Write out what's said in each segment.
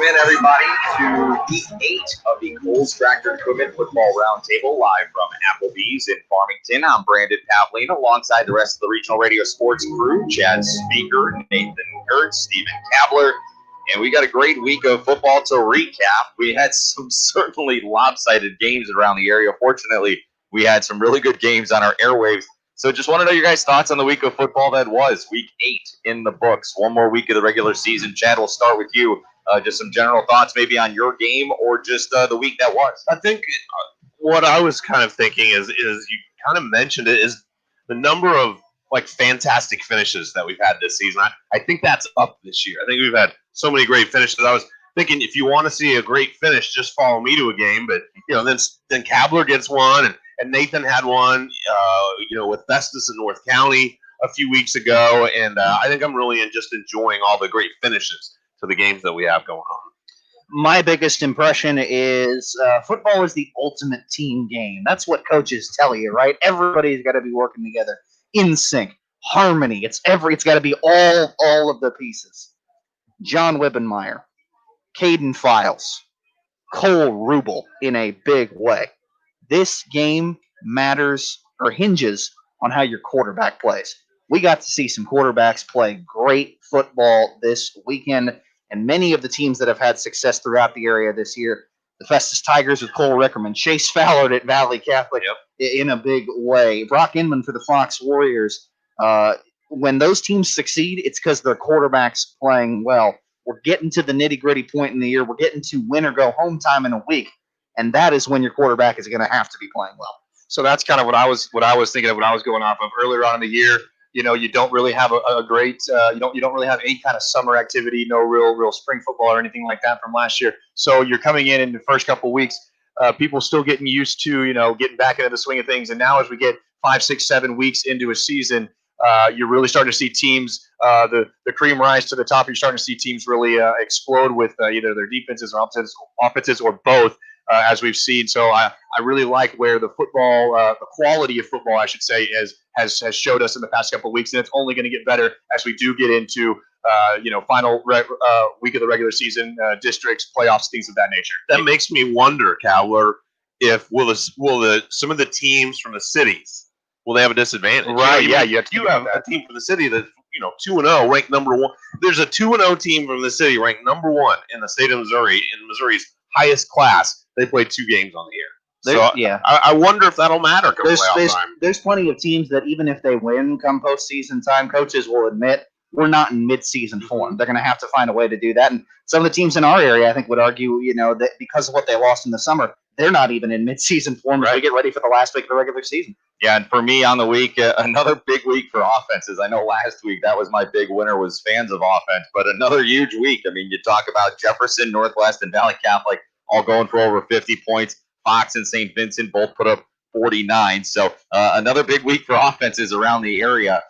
welcome in everybody to week 8 of the Coles Tractor Equipment Football Roundtable live from Applebee's in Farmington. I'm Brandon Pavlina alongside the rest of the regional radio sports crew, Chad Speaker, Nathan Gertz, Stephen Kabler, and we got a great week of football to recap. We had some certainly lopsided games around the area. Fortunately, we had some really good games on our airwaves. So just want to know your guys' thoughts on the week of football that was week 8 in the books. One more week of the regular season. Chad, we'll start with you. Just some general thoughts maybe on your game or just the week that was. I think what I was kind of thinking is you kind of mentioned it, is the number of like fantastic finishes that we've had this season. I think that's up this year. I think we've had so many great finishes. I was thinking if you want to see a great finish, just follow me to a game. But then Kabler gets one, and Nathan had one, with Festus in North County a few weeks ago. And I think I'm really just enjoying all the great finishes to the games that we have going on. My biggest impression is football is the ultimate team game. That's what coaches tell you, right? Everybody's got to be working together in sync, harmony. It's got to be all of the pieces. John Wibbenmeyer, Caden Files, Cole Rubel in a big way. This game matters or hinges on how your quarterback plays. We got to see some quarterbacks play great football this weekend, and many of the teams that have had success throughout the area this year, the Festus Tigers with Cole Rickerman, Chase Fallard at Valley Catholic in a big way, Brock Inman for the Fox Warriors. When those teams succeed, it's because their quarterback's playing well. We're getting to the nitty-gritty point in the year. We're getting to win or go home time in a week, and that is when your quarterback is going to have to be playing well. So that's kind of what I was thinking of when I was going off of earlier on in the year. You don't really have a great you don't really have any kind of summer activity, no real spring football or anything like that from last year. So you're coming in the first couple of weeks, people still getting used to getting back into the swing of things. And now as we get 5, 6, 7 weeks into a season, you're really starting to see teams the cream rise to the top. You're starting to see teams really explode with either their defenses or offenses or both. As we've seen. So I really like where the football, the quality of football, I should say, has showed us in the past couple of weeks, and it's only going to get better as we do get into final week of the regular season, districts, playoffs, things of that nature. That makes me wonder, Kabler, if some of the teams from the cities will they have a disadvantage? Right? You have a team from the city that 2-0, ranked number 1. There's a 2-0 team from the city ranked number 1 in the state of Missouri, in Missouri's highest class. They played 2 games on the year. So I wonder if that'll matter come playoff time. There's plenty of teams that even if they win come postseason time, coaches will admit we're not in mid-season form. They're going to have to find a way to do that. And some of the teams in our area, I think, would argue, that because of what they lost in the summer, they're not even in mid-season form as we get ready for the last week of the regular season. Yeah, and for me on the week, another big week for offenses. I know last week that was my big winner was fans of offense, but another huge week. I mean, you talk about Jefferson, Northwest, and Valley Catholic all going for over 50 points. Fox and St. Vincent both put up 49. So another big week for offenses around the area.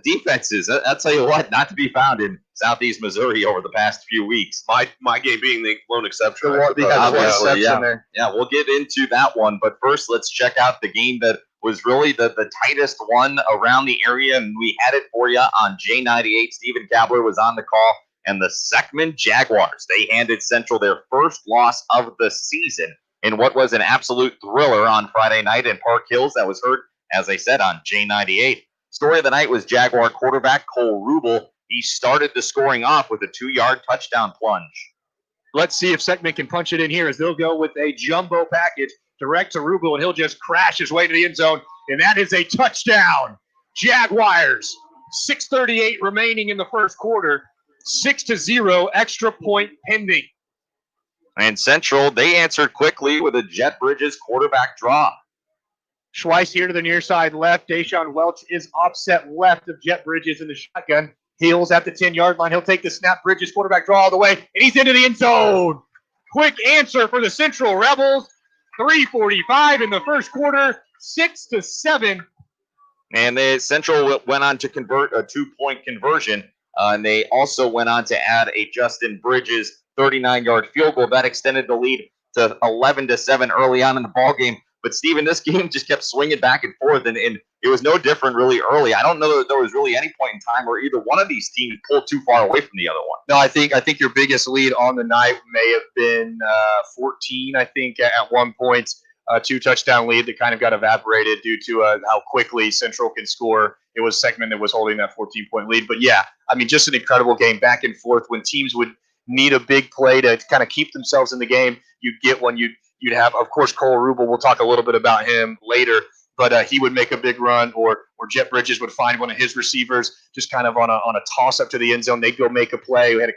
Defenses, I'll tell you what, not to be found in Southeast Missouri over the past few weeks. My game being the lone exception. Yeah, we'll get into that one. But first, let's check out the game that was really the tightest one around the area, and we had it for you on J98. Stephen Kabler was on the call. And the Seckman Jaguars, they handed Central their first loss of the season in what was an absolute thriller on Friday night in Park Hills. That was heard, as I said, on J98. Story of the night was Jaguar quarterback Cole Rubel. He started the scoring off with a 2-yard touchdown plunge. Let's see if Seckman can punch it in here as they'll go with a jumbo package direct to Rubel, and he'll just crash his way to the end zone. And that is a touchdown. Jaguars, 6:38 remaining in the first quarter. 6-0, extra point pending. And Central, they answered quickly with a Jet Bridges quarterback draw. Schweiss here to the near side left. Deshaun Welch is offset left of Jet Bridges in the shotgun. Heels at the 10-yard line. He'll take the snap. Bridges quarterback draw all the way, and he's into the end zone. Quick answer for the Central Rebels. 3:45 in the first quarter, 6-7. And the Central went on to convert a 2-point conversion. And they also went on to add a Justin Bridges 39-yard field goal. That extended the lead to 11-7 early on in the ballgame. But Steven, this game just kept swinging back and forth, and it was no different really early. I don't know that there was really any point in time where either one of these teams pulled too far away from the other one. No, I think your biggest lead on the night may have been 14. I think at one point, a 2-touchdown lead that kind of got evaporated due to how quickly Central can score. It was Segment that was holding that 14-point lead. But yeah, I mean, just an incredible game back and forth. When teams would need a big play to kind of keep themselves in the game, you'd get one. You'd have, of course, Cole Rubel. We'll talk a little bit about him later. But he would make a big run, or Jet Bridges would find one of his receivers just kind of on a toss up to the end zone. They'd go make a play. We had a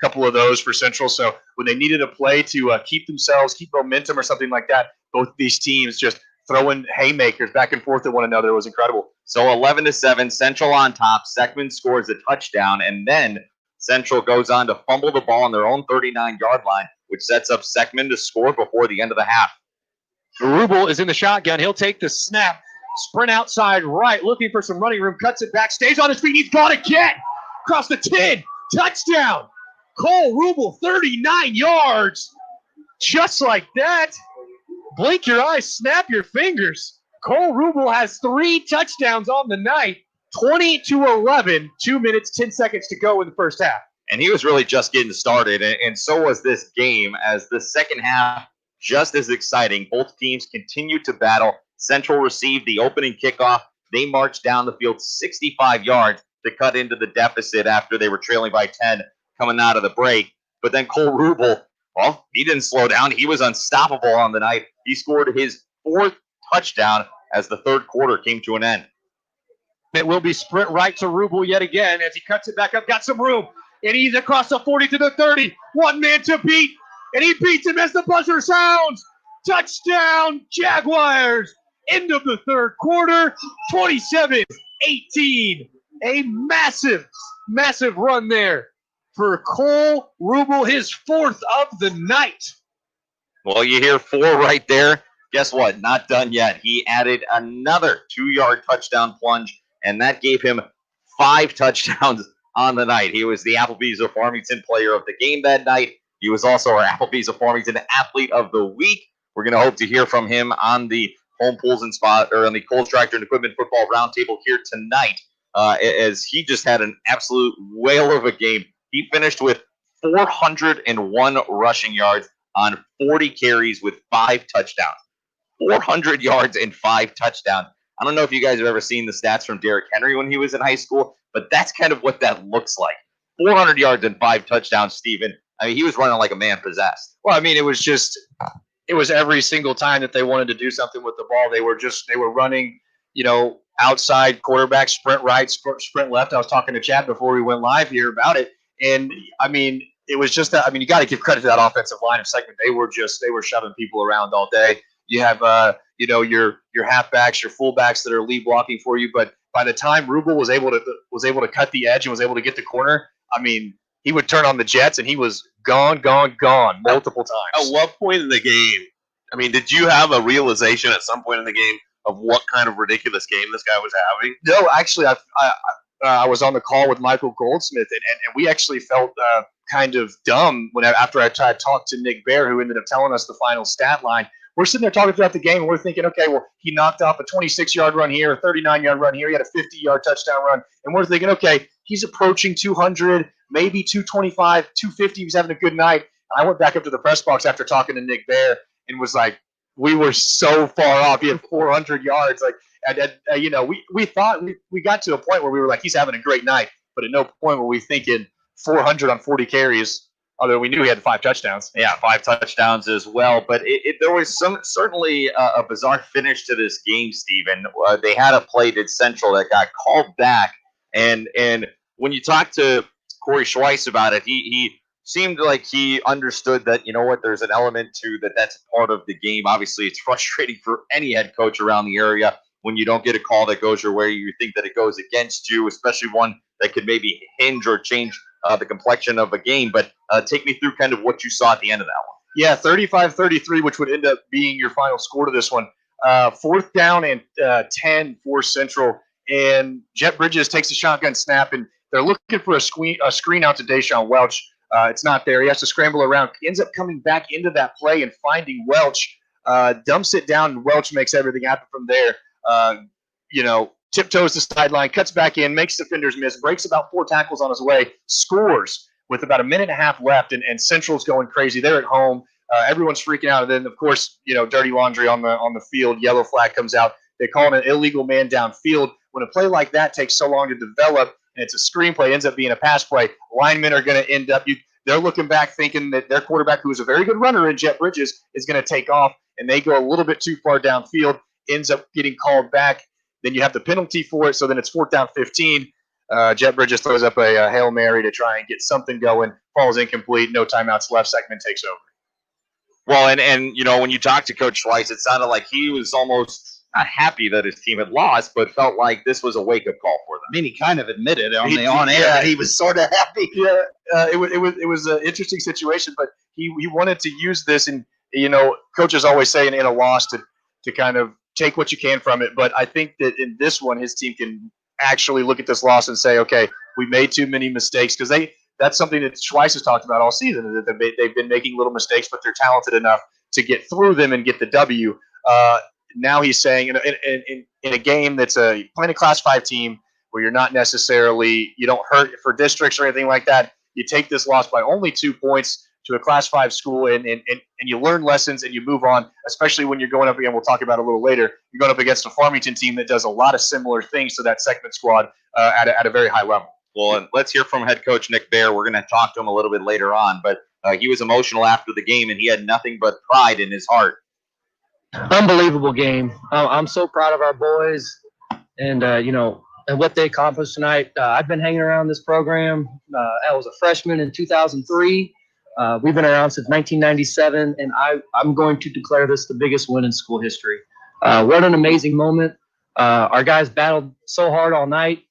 couple of those for Central. So when they needed a play to keep themselves, keep momentum or something like that, both these teams just throwing haymakers back and forth at one another. It was incredible. So 11-7, Central on top. Seckman scores a touchdown, and then Central goes on to fumble the ball on their own 39-yard line, which sets up Seckman to score before the end of the half. Rubel is in the shotgun. He'll take the snap, sprint outside right, looking for some running room, cuts it back, stays on his feet. He's got it again. Across the 10. Touchdown. Cole Rubel, 39 yards. Just like that. Blink your eyes, snap your fingers. Cole Rubel has 3 touchdowns on the night. 20-11, 2 minutes, 10 seconds to go in the first half. And he was really just getting started, and so was this game, as the second half just as exciting. Both teams continued to battle. Central received the opening kickoff. They marched down the field 65 yards to cut into the deficit after they were trailing by 10 coming out of the break. But then Cole Rubel, well, he didn't slow down. He was unstoppable on the night. He scored his 4th touchdown as the third quarter came to an end. It will be sprint right to Rubel yet again as he cuts it back up. Got some room. And he's across the 40 to the 30. One man to beat. And he beats him as the buzzer sounds. Touchdown, Jaguars. End of the third quarter. 27-18. A massive, massive run there for Cole Rubel, his 4th of the night. Well, you hear 4 right there. Guess what? Not done yet. He added another 2-yard touchdown plunge, and that gave him 5 touchdowns on the night. He was the Applebee's of Farmington player of the game that night. He was also our Applebee's of Farmington athlete of the week. We're going to hope to hear from him on the Home Pools and Spot, or on the Coles Tractor and Equipment Football Roundtable here tonight, as he just had an absolute whale of a game. He finished with 401 rushing yards on 40 carries with 5 touchdowns. 400 yards and 5 touchdowns. I don't know if you guys have ever seen the stats from Derrick Henry when he was in high school, but that's kind of what that looks like. 400 yards and 5 touchdowns, Steven. I mean, he was running like a man possessed. Well, I mean, it was every single time that they wanted to do something with the ball. They were running, outside quarterback, sprint right, sprint left. I was talking to Chad before we went live here about it. And I mean, it was just that, you got to give credit to that offensive line of Segment. They were shoving people around all day. You have, your halfbacks, your fullbacks that are lead blocking for you. But by the time Rubel was able to cut the edge and was able to get the corner, I mean, he would turn on the jets and he was gone multiple times. At what point in the game, I mean, did you have a realization at some point in the game of what kind of ridiculous game this guy was having? No, actually, I was on the call with Michael Goldsmith, and we actually felt kind of dumb after I talked to Nick Bear, who ended up telling us the final stat line. We're sitting there talking throughout the game, and we're thinking, okay, well, he knocked off a 26-yard run here, a 39-yard run here. He had a 50-yard touchdown run. And we're thinking, okay, he's approaching 200, maybe 225, 250. He's having a good night. And I went back up to the press box after talking to Nick Bear and was like, we were so far off. He had 400 yards. We thought we got to a point where we were like, he's having a great night. But at no point were we thinking 400 on 40 carries. Although we knew he had 5 touchdowns. Yeah, 5 touchdowns as well. But there was certainly a bizarre finish to this game, Steven. They had a play at Central that got called back. And when you talk to Corey Schweiss about it, he seemed like he understood that, there's an element to that's part of the game. Obviously, it's frustrating for any head coach around the area when you don't get a call that goes your way. You think that it goes against you, especially one that could maybe hinge or change the complexion of a game. But take me through kind of what you saw at the end of that one. Yeah, 35-33, which would end up being your final score to this one. 4th down and 10 for Central. And Jet Bridges takes a shotgun snap, and they're looking for a screen out to Deshaun Welch. It's not there. He has to scramble around. He ends up coming back into that play and finding Welch dumps it down, and Welch makes everything happen from there. Tiptoes the sideline, cuts back in, makes defenders miss, breaks about 4 tackles on his way, scores with about a minute and a half left, and Central's going crazy. They're at home. Everyone's freaking out. And then, of course, dirty laundry on the field. Yellow flag comes out. They call it an illegal man downfield. When a play like that takes so long to develop and it's a screenplay, ends up being a pass play, linemen are going to end up they're looking back thinking that their quarterback, who is a very good runner in Jet Bridges, is going to take off, and they go a little bit too far downfield, ends up getting called back. Then you have the penalty for it, so then it's 4th down 15. Jet Bridges throws up a Hail Mary to try and get something going, falls incomplete, no timeouts left, Seckman takes over. Well, and when you talk to Coach Schweiss, it sounded like he was almost not happy that his team had lost, but felt like this was a wake-up call for them. I mean, he kind of admitted on air that he was sort of happy. Yeah, it was an interesting situation, but he wanted to use this, and coaches always say in a loss to kind of take what you can from it. But I think that in this one, his team can actually look at this loss and say, okay, we made too many mistakes, because that's something that Schweiss has talked about all season, that they've been making little mistakes, but they're talented enough to get through them and get the W. Now he's saying in a game that's playing a Class 5 team where you're not necessarily, you don't hurt for districts or anything like that, you take this loss by only 2 points to a Class 5 school, and you learn lessons and you move on, especially when you're going up again, we'll talk about it a little later, you're going up against a Farmington team that does a lot of similar things to that Seckman squad at a very high level. Well, and let's hear from head coach Nick Baer. We're going to talk to him a little bit later on, but he was emotional after the game, and he had nothing but pride in his heart. Unbelievable game. I'm so proud of our boys and what they accomplished tonight. I've been hanging around this program. I was a freshman in 2003. We've been around since 1997, and I'm going to declare this the biggest win in school history. What an amazing moment. Our guys battled so hard all night.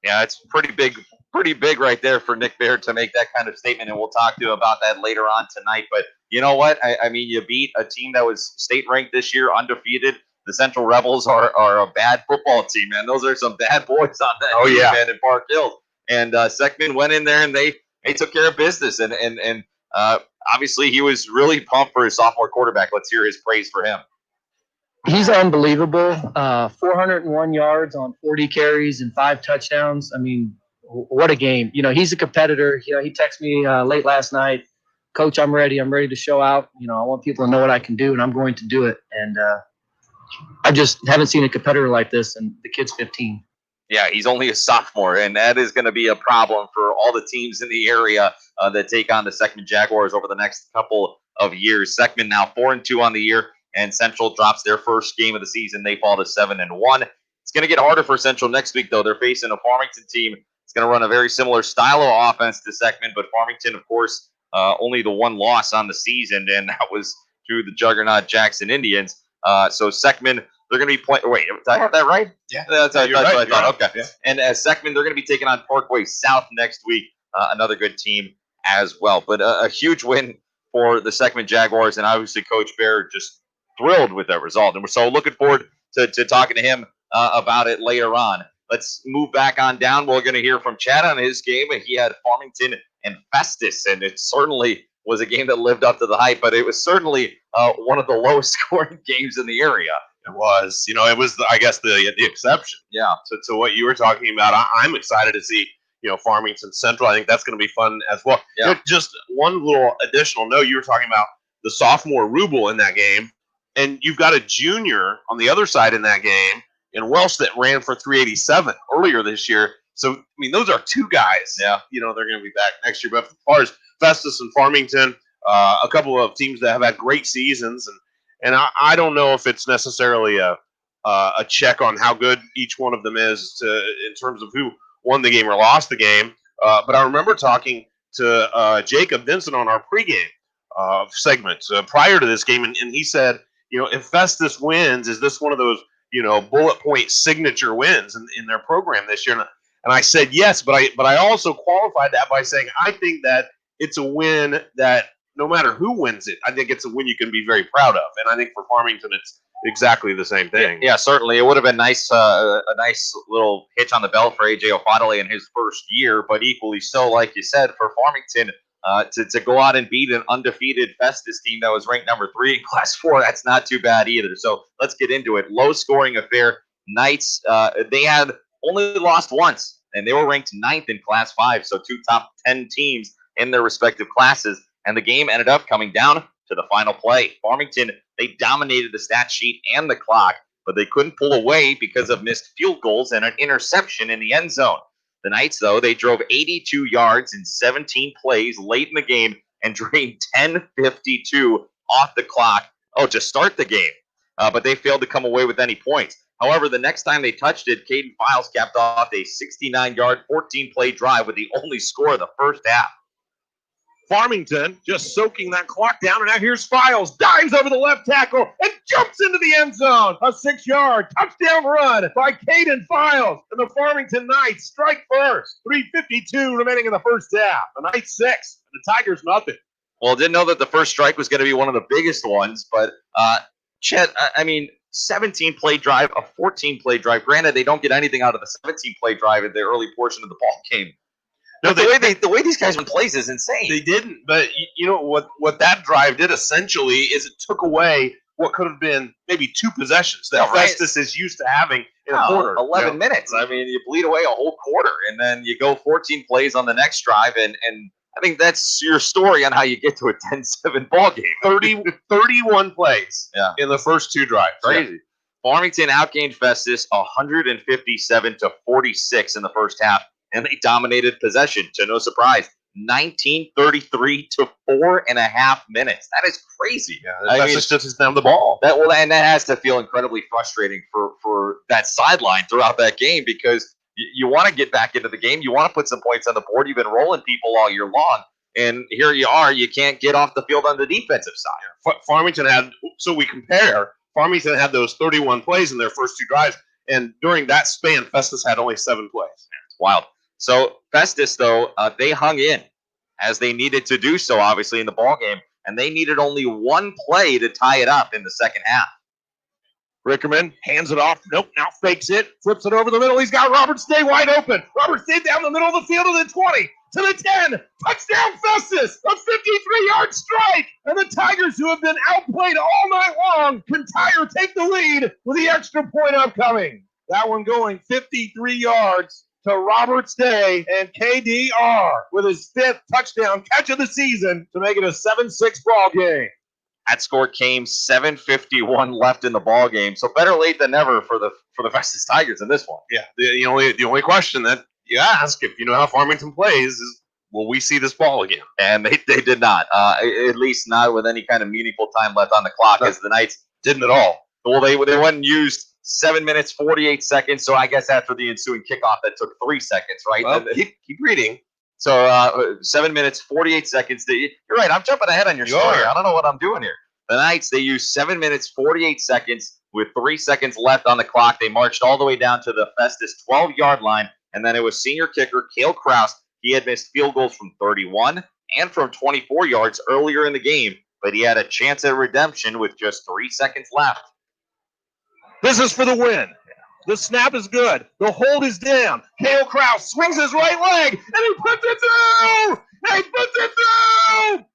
Yeah, it's pretty big right there for Nick Baer to make that kind of statement, and we'll talk to you about that later on tonight. But you know what? I mean, you beat a team that was state-ranked this year, undefeated. The Central Rebels are a bad football team, man. Those are some bad boys on that team, man, in Park Hills. And Seckman went in there, and they took care of business. And obviously, he was really pumped for his sophomore quarterback. Let's hear his praise for him. He's unbelievable. 401 yards on 40 carries and 5 touchdowns. I mean, what a game. He's a competitor. He texted me late last night, Coach, I'm ready. I'm ready to show out. I want people to know what I can do, and I'm going to do it. And I just haven't seen a competitor like this, and the kid's 15. Yeah, he's only a sophomore, and that is going to be a problem for all the teams in the area that take on the Seckman Jaguars over the next couple of years. Seckman now 4-2 on the year, and Central drops their first game of the season. They fall to 7-1. It's going to get harder for Central next week, though. They're facing a Farmington team. It's going to run a very similar style of offense to Seckman, but Farmington, of course, only the one loss on the season, and that was to the juggernaut Jackson Indians. So Seckman, they're going to be playing. Wait, did I have that right? Yeah, that's what I thought. Okay. Yeah. And Seckman, they're going to be taking on Parkway South next week, another good team as well. But a huge win for the Seckman Jaguars, and obviously Coach Baer just thrilled with that result. And we're so looking forward to talking to him about it later on. Let's move back on down. We're going to hear from Chad on his game. He had Farmington and Festus, and it certainly was a game that lived up to the hype, but it was certainly one of the lowest scoring games in the area. It was. It was, I guess, the exception. Yeah. To what you were talking about. I'm excited to see, Farmington Central. I think that's going to be fun as well. Yeah. Just one little additional note. You were talking about the sophomore Rubel in that game, and you've got a junior on the other side in that game in Welsh that ran for 387 earlier this year. So, those are two guys. Yeah. They're going to be back next year. But as far as Festus and Farmington, a couple of teams that have had great seasons, and I don't know if it's necessarily a check on how good each one of them is in terms of who won the game or lost the game. But I remember talking to Jacob Vincent on our pregame segment prior to this game, and he said, if Festus wins, is this one of those bullet point signature wins in their program this year? And I said yes, but I also qualified that by saying I think that it's a win that no matter who wins it, I think it's a win you can be very proud of. And I think for Farmington, it's exactly the same thing. Yeah, certainly. It would have been nice, a nice little hitch on the belt for A.J. O'Fadale in his first year, but equally so, like you said, for Farmington, to go out and beat an undefeated Festus team that was ranked number 3 in Class 4. That's not too bad either. So let's get into it. Low-scoring affair. Knights, they had only lost once, and they were ranked 9th in Class 5, so 2 top 10 teams in their respective classes. And the game ended up coming down to the final play. Farmington, they dominated the stat sheet and the clock, but they couldn't pull away because of missed field goals and an interception in the end zone. The Knights, though, they drove 82 yards in 17 plays late in the game and drained 10:52 off the clock to start the game. But they failed to come away with any points. However, the next time they touched it, Caden Files capped off a 69-yard, 14-play drive with the only score of the first half. Farmington just soaking that clock down, and now here's Files, dives over the left tackle, and jumps into the end zone. A 6-yard touchdown run by Caden Files, and the Farmington Knights strike first. 3:52 remaining in the first half. The Knights 6, and the Tigers nothing. Well, didn't know that the first strike was going to be one of the biggest ones, but Chet, 17-play drive, a 14-play drive. Granted, they don't get anything out of the 17-play drive in the early portion of the ball game. No, the way these guys run plays is insane. They didn't, but you know what that drive did essentially is it took away what could have been maybe 2 possessions that Festus is used to having in a quarter. 11 minutes. I mean, you bleed away a whole quarter, and then you go 14 plays on the next drive, and I think that's your story on how you get to a 10-7 ball game. 31 plays in the first 2 drives. Crazy. Yeah. Farmington outgained Festus 157-46 in the first half, and they dominated possession, to no surprise. 19:33 to 4.5 minutes. That is crazy. Yeah, Festus just is down the ball. And that has to feel incredibly frustrating for that sideline throughout that game, because you want to get back into the game. You want to put some points on the board. You've been rolling people all year long, and here you are. You can't get off the field on the defensive side. Farmington had, so we compare, Farmington had those 31 plays in their first 2 drives, and during that span, Festus had only 7 plays. It's wild. So Festus, though, they hung in as they needed to do so, obviously, in the ball game, and they needed only 1 play to tie it up in the second half. Rickerman hands it off. Nope, now fakes it. Flips it over the middle. He's got Robert Stay wide open. Robert Stay down the middle of the field to the 20, to the 10. Touchdown Festus. A 53-yard strike. And the Tigers, who have been outplayed all night long, can take the lead with the extra point upcoming. That one going 53 yards to Robert Stay and KDR with his 5th touchdown catch of the season to make it a 7-6 ball game. That score came 7:51 left in the ball game, so better late than never for the Festus Tigers in this one. Yeah, the only question that you ask, if you know how Farmington plays, is will we see this ball again? And they did not, at least not with any kind of meaningful time left on the clock, as the Knights didn't at all. Well, they went and used 7 minutes 48 seconds. So I guess after the ensuing kickoff, that took 3 seconds, right? Well, keep reading. So 7 minutes 48 seconds. You're right. I'm jumping ahead on your story. I don't know what I'm doing here. The Knights, they used 7 minutes 48 seconds with 3 seconds left on the clock. They marched all the way down to the Festus 12-yard line, and then it was senior kicker Cale Krause. He had missed field goals from 31 and from 24 yards earlier in the game, but he had a chance at redemption with just 3 seconds left. This is for the win. The snap is good. The hold is down. Cale Krause swings his right leg, and he puts it through!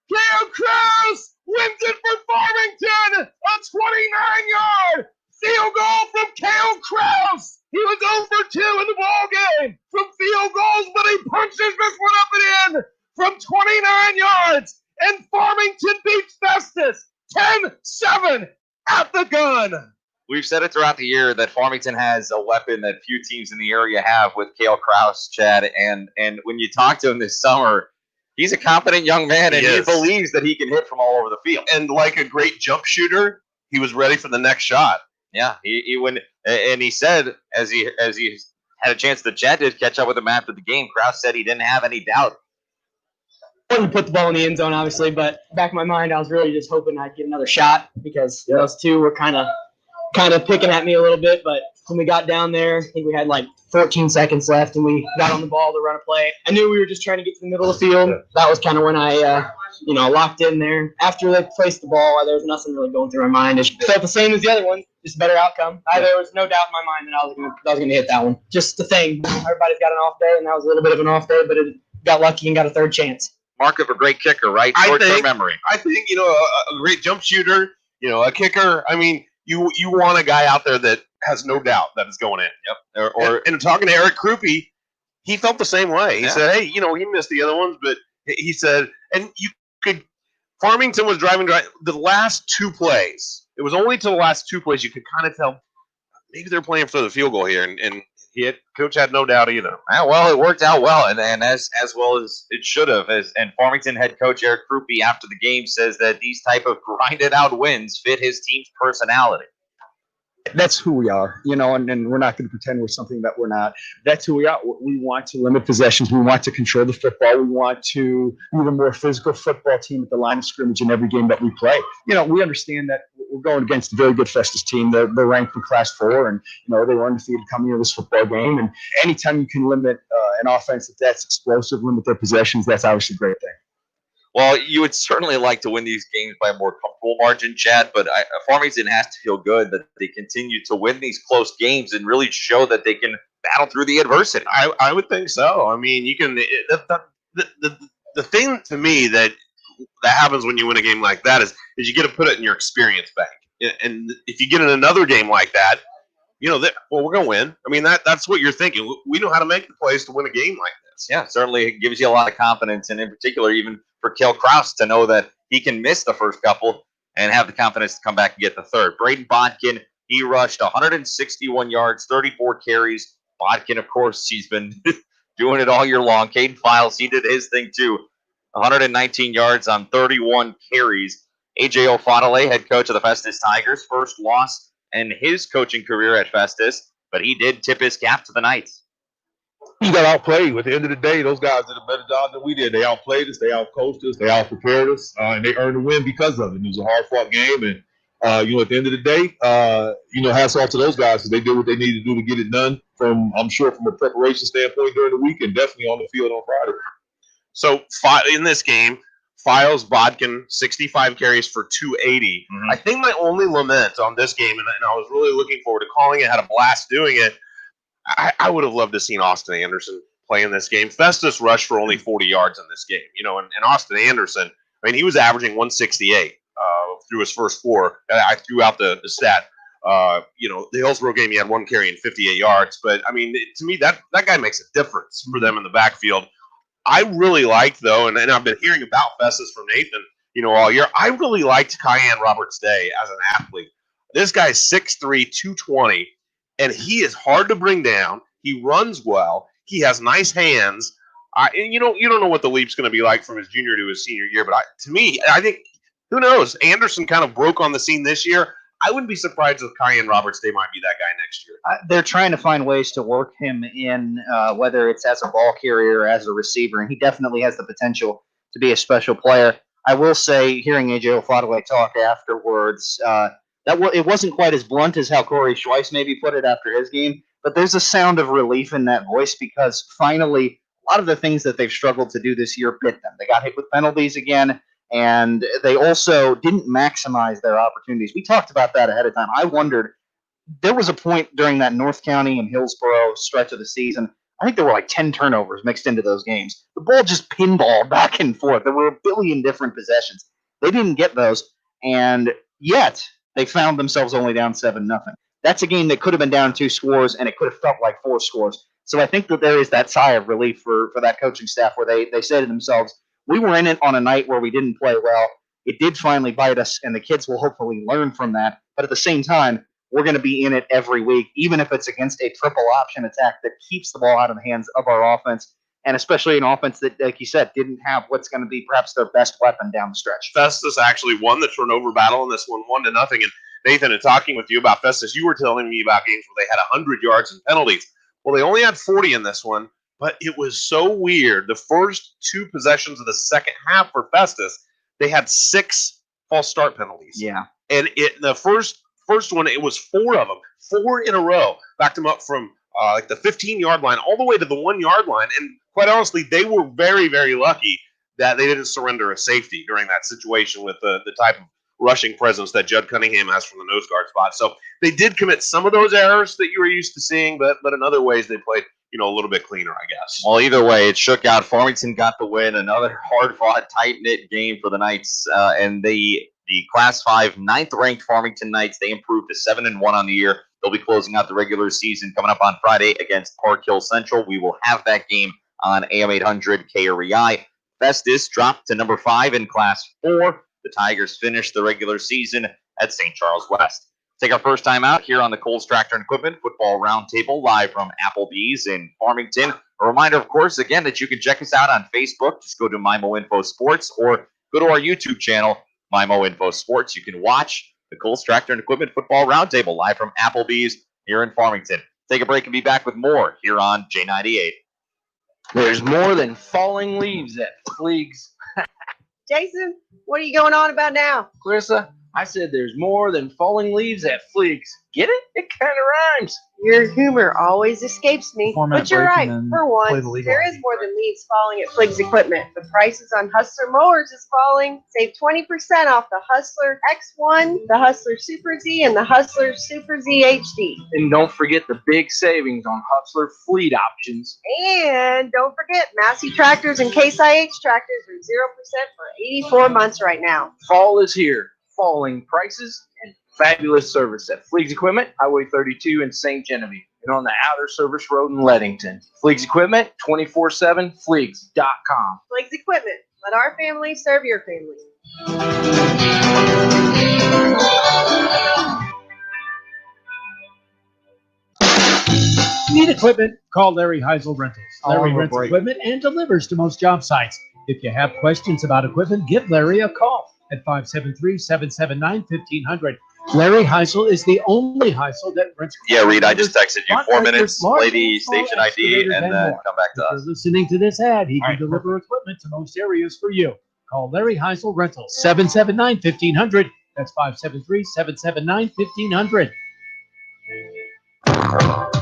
Cale Krause wins it for Farmington! A 29-yard field goal from Cale Krause! He was 0 for 2 in the ball game from field goals, but he punches this one up and in from 29 yards, and Farmington beats Festus 10-7 at the gun. We've said it throughout the year that Farmington has a weapon that few teams in the area have with Cale Krause, Chad. And when you talk to him this summer, he's a confident young man, and he believes that he can hit from all over the field. And like a great jump shooter, he was ready for the next shot. Yeah, he said as he had a chance to Chad did catch up with him after the game. Krause said he didn't have any doubt. I wanted to put the ball in the end zone, obviously, but back in my mind, I was really just hoping I'd get another shot because those two were kind of picking at me a little bit. But when we got down there, I think we had like 14 seconds left, and we got on the ball to run a play. I knew we were just trying to get to the middle of the field. That was kind of when I, locked in there. After they placed the ball, there was nothing really going through my mind. It felt the same as the other one, just a better outcome. There was no doubt in my mind that I was going to hit that one. Just the thing. Everybody's got an off day, and that was a little bit of an off day, but it got lucky and got a third chance. mark of a great kicker, right? I Short-term think- memory. I think, a great jump shooter, a kicker. I mean, you want a guy out there that has no doubt that it's going in. Yep. Or And talking to Eric Krupe, he felt the same way. He Yeah. said, hey, he missed the other ones, but he said, and you could, Farmington was driving the last two plays. It was only to the last two plays you could kind of tell maybe they're playing for the field goal here. And coach had no doubt either. yeah, well, it worked out well, and as well as it should have. And Farmington head coach Eric Krupe after the game says that these type of grinded out wins fit his team's personality. That's who we are, and we're not going to pretend we're something that we're not. That's who we are. We want to limit possessions. We want to control the football. We want to be the more physical football team at the line of scrimmage in every game that we play. We understand that we're going against a very good Festus team. They're ranked in Class 4, and they were undefeated coming into this football game. And anytime you can limit an offense that's explosive, limit their possessions, that's obviously a great thing. Well, you would certainly like to win these games by a more comfortable margin, Chad, but Farmington has to feel good that they continue to win these close games and really show that they can battle through the adversity. I would think so. I mean, you can. The thing to me that happens when you win a game like that is you get to put it in your experience bank. And if you get in another game like that, we're going to win. I mean, that's what you're thinking. We know how to make the plays to win a game like this. Yeah, certainly it gives you a lot of confidence, and in particular, even for Kel Kraus to know that he can miss the first couple and have the confidence to come back and get the third. Braden Bodkin, he rushed 161 yards, 34 carries. Bodkin, of course, he's been doing it all year long. Caden Files, he did his thing too. 119 yards on 31 carries. AJ Ofadale, head coach of the Festus Tigers, first loss in his coaching career at Festus, but he did tip his cap to the Knights. You got outplayed. At the end of the day, those guys did a better job than we did. They outplayed us, they outcoached us, they outprepared us, and they earned the win because of it. It was a hard-fought game, and at the end of the day, hats off to those guys because they did what they needed to do to get it done. I'm sure from a preparation standpoint during the week, and definitely on the field on Friday. So in this game, Files, Bodkin, 65 carries for 280. Mm-hmm. I think my only lament on this game, and I was really looking forward to calling it, had a blast doing it. I would have loved to have seen Austin Anderson play in this game. Festus rushed for only 40 yards in this game, and Austin Anderson, I mean, he was averaging 168 through his first four. I threw out the stat. The Hillsborough game, he had one carry and 58 yards. But, I mean, to me, that guy makes a difference for them in the backfield. I really liked, though, and I've been hearing about Festus from Nathan, all year. I really liked Kyan Roberts-Day as an athlete. This guy's 6'3", 220. And he is hard to bring down. He runs well. He has nice hands. And you don't know what the leap's going to be like from his junior to his senior year. But to me, I think, who knows? Anderson kind of broke on the scene this year. I wouldn't be surprised if Kyan Roberts-Day might be that guy next year. They're trying to find ways to work him in, whether it's as a ball carrier or as a receiver, and he definitely has the potential to be a special player. I will say, hearing AJ Ofadale talk afterwards, it wasn't quite as blunt as how Corey Schweiss maybe put it after his game, but there's a sound of relief in that voice because finally a lot of the things that they've struggled to do this year bit them. They got hit with penalties again, and they also didn't maximize their opportunities. We talked about that ahead of time. I wondered, there was a point during that North County and Hillsborough stretch of the season, I think there were like 10 turnovers mixed into those games. The ball just pinballed back and forth. There were a billion different possessions. They didn't get those, and yet they found themselves only down 7-0. That's a game that could have been down 2 scores, and it could have felt like 4 scores. So I think that there is that sigh of relief for that coaching staff where they say to themselves, we were in it on a night where we didn't play well. It did finally bite us, and the kids will hopefully learn from that. But at the same time, we're going to be in it every week, even if it's against a triple option attack that keeps the ball out of the hands of our offense, and especially an offense that, like you said, didn't have what's going to be perhaps their best weapon down the stretch. Festus actually won the turnover battle in this one, 1-0. And Nathan, in talking with you about Festus, you were telling me about games where they had 100 yards and penalties. Well, they only had 40 in this one, but it was so weird. The first 2 possessions of the second half for Festus, they had 6 false start penalties. Yeah. And the first one, it was 4 of them, 4 in a row. Backed them up from the 15-yard line all the way to the 1-yard line. And quite honestly, they were very, very lucky that they didn't surrender a safety during that situation with the type of rushing presence that Judd Cunningham has from the nose guard spot. So they did commit some of those errors that you were used to seeing, but in other ways they played, a little bit cleaner, I guess. Well, either way, it shook out. Farmington got the win. Another hard-fought, tight-knit game for the Knights, and the Class 5 9th-ranked Farmington Knights, they improved to 7-1 on the year. They'll be closing out the regular season coming up on Friday against Park Hill Central. We will have that game on AM 800 KREI. Festus dropped to number 5 in Class 4. The Tigers finished the regular season at St. Charles West. Take our first time out here on the Coles Tractor and Equipment Football Roundtable live from Applebee's in Farmington. A reminder, of course, again, that you can check us out on Facebook. Just go to Mimo Info Sports or go to our YouTube channel, Mimo Info Sports. You can watch the Coles Tractor and Equipment Football Roundtable live from Applebee's here in Farmington. Take a break and be back with more here on J98. There's more than falling leaves at Fleegs. Jason, what are you going on about now? Clarissa, I said there's more than falling leaves at Fleegs. Get it? It kind of rhymes. Your humor always escapes me. Format But you're break right. and then For play once, the legal. there is more than leaves falling at Flig's Equipment. The prices on Hustler mowers is falling. Save 20% off the Hustler X1, the Hustler Super Z, and the Hustler Super Z HD. And don't forget the big savings on Hustler fleet options. And don't forget, Massey tractors and Case IH tractors are 0% for 84 months right now. Fall is here. Falling prices and fabulous service at Fleegs Equipment, Highway 32 in St. Genevieve, and on the Outer Service Road in Leadington. Fleegs Equipment, 24/7, Fleegs.com. Flig's Equipment. Let our family serve your family. Need equipment? Call Larry Heisel Rentals. Larry rents break. equipment and delivers to most job sites. If you have questions about equipment, give Larry a call at 573-779-1500. Larry Heisel is the only Heisel that rents. Yeah, Reed, I just texted you 4 contractors, minutes, large play the and small station ID, excavators and and then more. come back to If us. you're listening to this ad, he All can right, deliver equipment to most areas for you. Call Larry Heisel Rentals, 779-1500. That's 573-779-1500.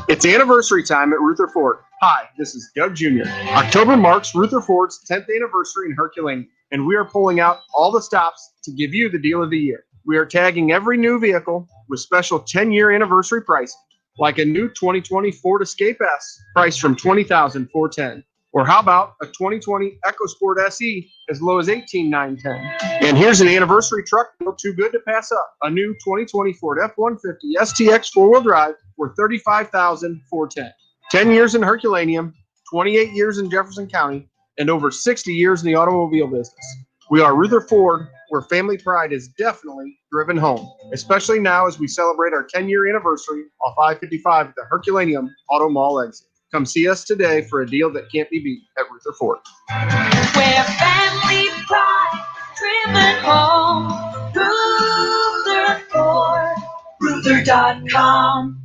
It's anniversary time at Rutherford. Hi, this is Doug Jr. October marks Rutherford's 10th anniversary in Herculaneum, and we are pulling out all the stops to give you the deal of the year. We are tagging every new vehicle with special 10-year anniversary pricing, like a new 2020 Ford Escape S priced from $20,410. Or how about a 2020 EcoSport SE as low as $18,910? And here's an anniversary truck deal too good to pass up. A new 2020 Ford F-150 STX four-wheel drive for $35,410. 10 years in Herculaneum, 28 years in Jefferson County, and over 60 years in the automobile business. We are Rutherford, where family pride is definitely driven home, especially now as we celebrate our 10-year anniversary off I-55 at the Herculaneum Auto Mall exit. Come see us today for a deal that can't be beat at Rutherford. Where family pride driven home. Ruther.com.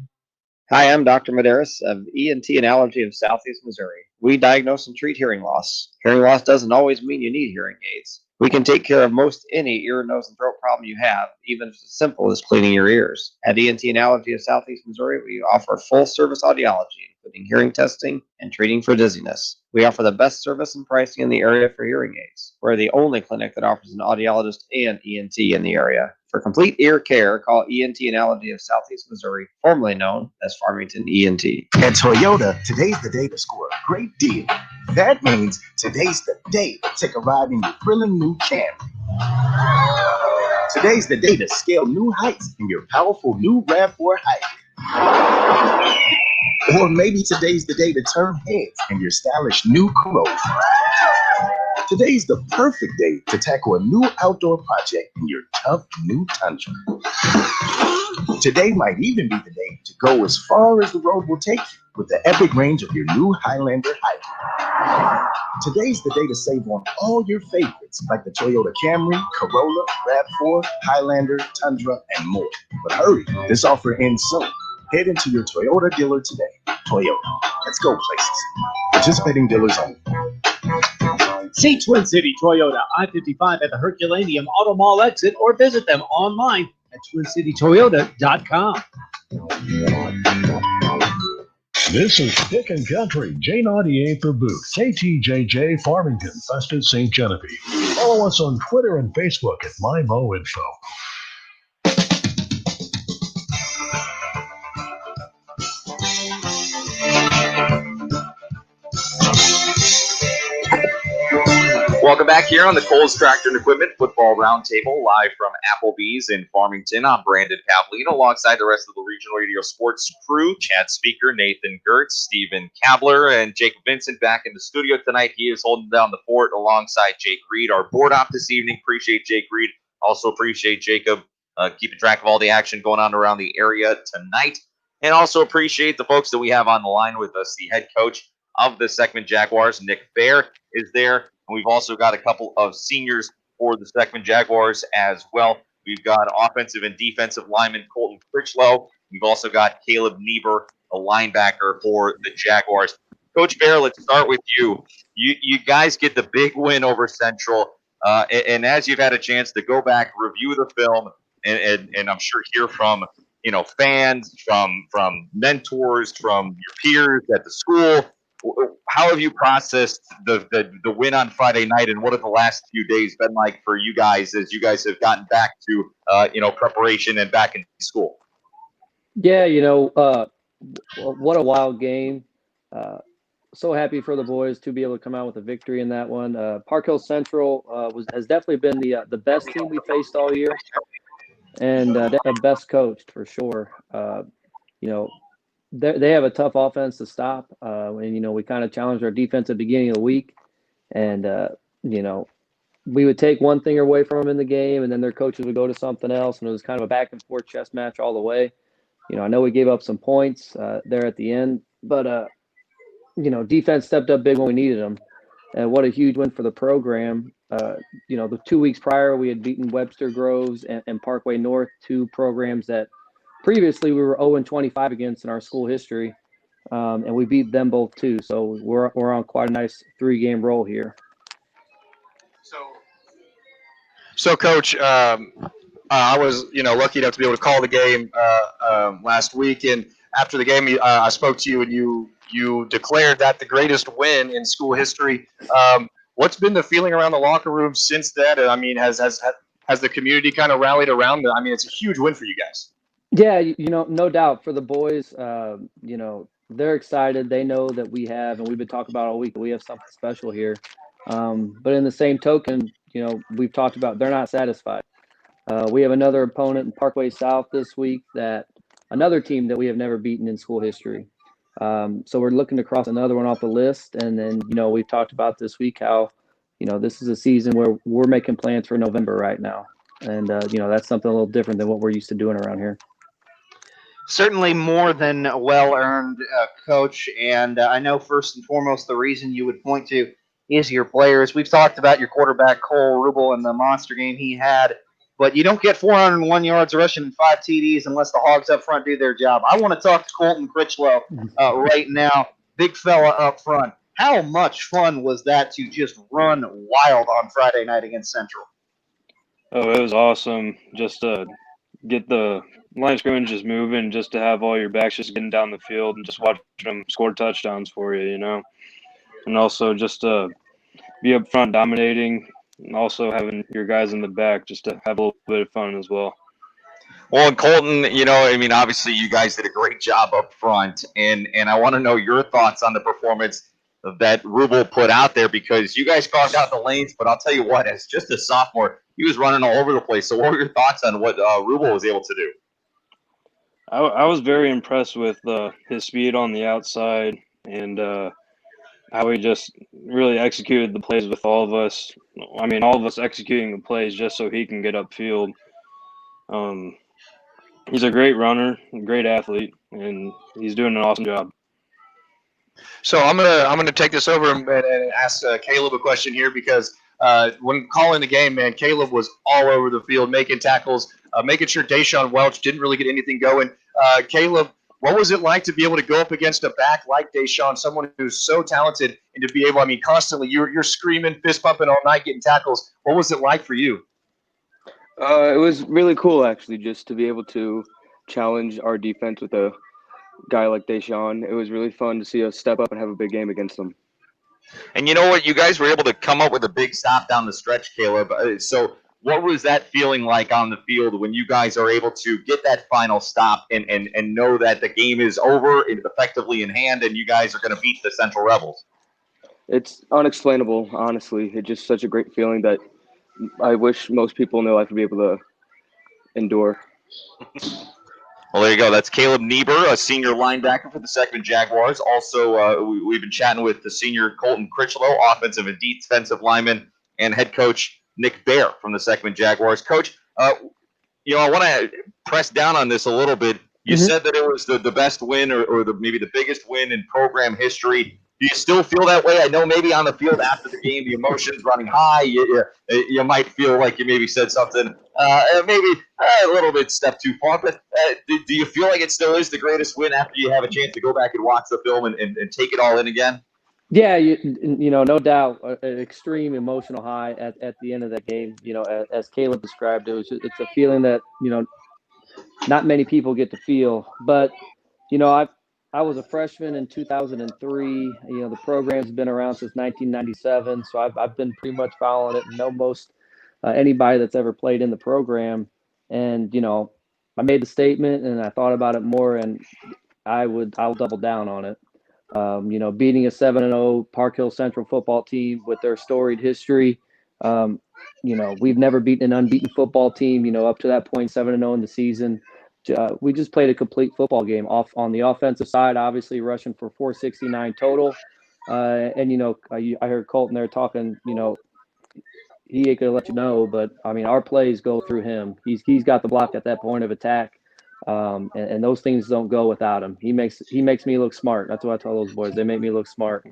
Hi, I'm Dr. Medeiros of ENT and Allergy of Southeast Missouri. We diagnose and treat hearing loss. Hearing loss doesn't always mean you need hearing aids. We can take care of most any ear, nose, and throat problem you have, even if it's as simple as cleaning your ears. At ENT and Allergy of Southeast Missouri, we offer full-service audiology, including hearing testing and treating for dizziness. We offer the best service and pricing in the area for hearing aids. We're the only clinic that offers an audiologist and ENT in the area. For complete ear care, call ENT and Allergy of Southeast Missouri, formerly known as Farmington ENT. At Toyota, today's the day to score a great deal. That means today's the day to take a ride in your thrilling new Camry. Today's the day to scale new heights in your powerful new RAV4 Hybrid. Or maybe today's the day to turn heads in your stylish new Corolla. Today's the perfect day to tackle a new outdoor project in your tough new Tundra. Today might even be the day to go as far as the road will take you with the epic range of your new Highlander Hybrid. Today's the day to save on all your favorites like the Toyota Camry, Corolla, RAV4, Highlander, Tundra, and more. But hurry, this offer ends soon. Head into your Toyota dealer today. Toyota, let's go places. Participating dealers only. See Twin City Toyota, I-55 at the Herculaneum Auto Mall exit, or visit them online at twincitytoyota.com. This is Dick and Country, J98 for Boot, KTJJ Farmington, Festus St. Genevieve. Follow us on Twitter and Facebook at MyMoInfo. Welcome back here on the Coles Tractor and Equipment Football Roundtable, live from Applebee's in Farmington. I'm Brandon Pavlina, alongside the rest of the Regional Radio Sports crew, Chad Speaker, Nathan Gertz, Stephen Kabler, and Jacob Vincent back in the studio tonight. He is holding down the fort alongside Jake Reed, our board op this evening. Appreciate Jake Reed. Also appreciate Jacob keeping track of all the action going on around the area tonight. And also appreciate the folks that we have on the line with us. The head coach of the Seckman Jaguars, Nick Fair, is there. We've also got a couple of seniors for the Seckman Jaguars as well. We've got offensive and defensive lineman Colton Critchlow. We've also got Caleb Niebuhr, a linebacker for the Jaguars. Coach Fair, let's start with you. You guys get the big win over Central, and as you've had a chance to go back, review the film, and I'm sure hear from fans, from mentors, from your peers at the school. How have you processed the win on Friday night, and what have the last few days been like for you guys as you guys have gotten back to preparation and back in school? Yeah, what a wild game. So happy for the boys to be able to come out with a victory in that one. Park Hill Central has definitely been the best team we faced all year, and the best coached for sure. They have a tough offense to stop, and we kind of challenged our defense at the beginning of the week, and we would take one thing away from them in the game, and then their coaches would go to something else, and it was kind of a back and forth chess match all the way. I know we gave up some points there at the end, but defense stepped up big when we needed them, and what a huge win for the program. The 2 weeks prior we had beaten Webster Groves and Parkway North, two programs that previously we were 0-25 against in our school history, and we beat them both too. So we're on quite a nice 3-game roll here. So Coach, I was lucky enough to be able to call the game last week, and after the game, I spoke to you, and you declared that the greatest win in school history. What's been the feeling around the locker room since that? I mean, has the community kind of rallied around it? I mean, it's a huge win for you guys. Yeah, no doubt for the boys. They're excited. They know that we have, and we've been talking about all week, we have something special here. But in the same token, we've talked about they're not satisfied. We have another opponent in Parkway South this week, another team that we have never beaten in school history. So we're looking to cross another one off the list. And then, we've talked about this week how, this is a season where we're making plans for November right now. And, that's something a little different than what we're used to doing around here. Certainly more than well-earned, Coach. And I know first and foremost the reason you would point to is your players. We've talked about your quarterback, Cole Rubel, and the monster game he had. But you don't get 401 yards rushing and 5 TDs unless the Hogs up front do their job. I want to talk to Colton Critchlow right now, big fella up front. How much fun was that to just run wild on Friday night against Central? Oh, it was awesome just to get the line of scrimmage just moving, just to have all your backs just getting down the field and just watch them score touchdowns for you, And also just to be up front dominating, and also having your guys in the back just to have a little bit of fun as well. Well, and Colton, obviously you guys did a great job up front, and I want to know your thoughts on the performance that Rubel put out there, because you guys carved out the lanes, but I'll tell you what, as just a sophomore, he was running all over the place. So what were your thoughts on what Rubel was able to do? I was very impressed with his speed on the outside, and how he just really executed the plays with all of us. I mean, all of us executing the plays just so he can get upfield. He's a great runner, a great athlete, and he's doing an awesome job. So I'm gonna take this over and ask Caleb a question here, because when calling the game, man, Caleb was all over the field making tackles, making sure Deshaun Welch didn't really get anything going. Caleb, what was it like to be able to go up against a back like Deshaun, someone who's so talented, and to be able, constantly you're screaming, fist pumping all night, getting tackles. What was it like for you? It was really cool, actually, just to be able to challenge our defense with a guy like Deshaun. It was really fun to see us step up and have a big game against them. And you know what? You guys were able to come up with a big stop down the stretch, Caleb. So what was that feeling like on the field when you guys are able to get that final stop and know that the game is over, effectively in hand, and you guys are going to beat the Central Rebels? It's unexplainable, honestly. It's just such a great feeling that I wish most people in their life would be able to endure. Well, there you go. That's Caleb Niebuhr, a senior linebacker for the Seckman Jaguars. Also, we've been chatting with the senior Colton Critchlow, offensive and defensive lineman, and head coach Nick Bear from the Seckman Jaguars. Coach, I want to press down on this a little bit. You said that it was the best win or maybe the biggest win in program history. Do you still feel that way? I know maybe on the field after the game, the emotions running high. You might feel like you maybe said something maybe a little bit step too far. But do you feel like it still is the greatest win after you have a chance to go back and watch the film and take it all in again? Yeah, no doubt, an extreme emotional high at the end of that game. As Caleb described, it's a feeling that not many people get to feel. But I was a freshman in 2003. The program's been around since 1997, so I've been pretty much following it and know most anybody that's ever played in the program. And I made the statement and I thought about it more, and I'll double down on it. Beating a 7-0 Park Hill Central football team with their storied history. We've never beaten an unbeaten football team. Up to that point, 7-0 in the season. We just played a complete football game on the offensive side, obviously rushing for 469 total. I heard Colton there talking, he ain't gonna let you know, but I mean, our plays go through him. He's got the block at that point of attack. And those things don't go without him. He makes me look smart. That's what I tell those boys. They make me look smart.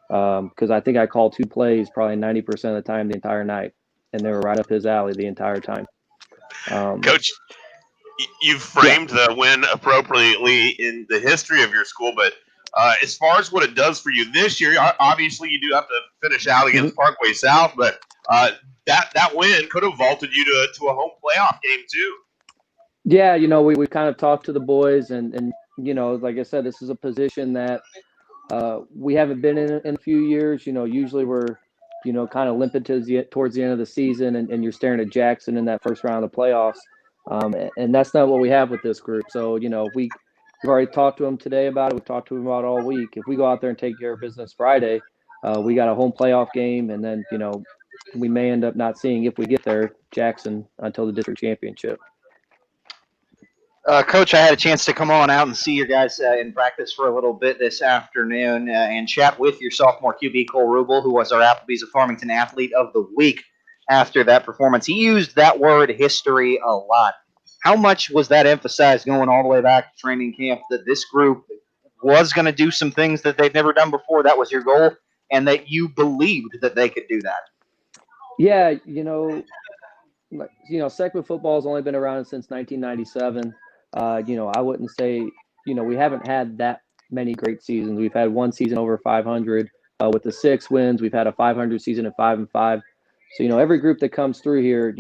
Because I think I called 2 plays probably 90% of the time the entire night, and they were right up his alley the entire time. Coach, you've framed the win appropriately in the history of your school, but as far as what it does for you this year, obviously you do have to finish out against Parkway South, but that win could have vaulted you to a home playoff game too. Yeah, we kind of talked to the boys, and like I said, this is a position that we haven't been in a few years. Usually we're kind of limping towards the end of the season, and you're staring at Jackson in that first round of the playoffs. And that's not what we have with this group. So, we've already talked to them today about it. We've talked to them about it all week. If we go out there and take care of business Friday, we got a home playoff game, and then, we may end up not seeing, if we get there, Jackson until the district championship. Coach, I had a chance to come on out and see you guys in practice for a little bit this afternoon and chat with your sophomore QB, Cole Rubel, who was our Applebee's of Farmington Athlete of the Week after that performance. He used that word history a lot. How much was that emphasized going all the way back to training camp that this group was going to do some things that they've never done before? That was your goal, and that you believed that they could do that? Yeah, Seckman football has only been around since 1997. I wouldn't say, we haven't had that many great seasons. We've had one season over 500 with the 6 wins. We've had a 500 season at 5-5. So, every group that comes through here,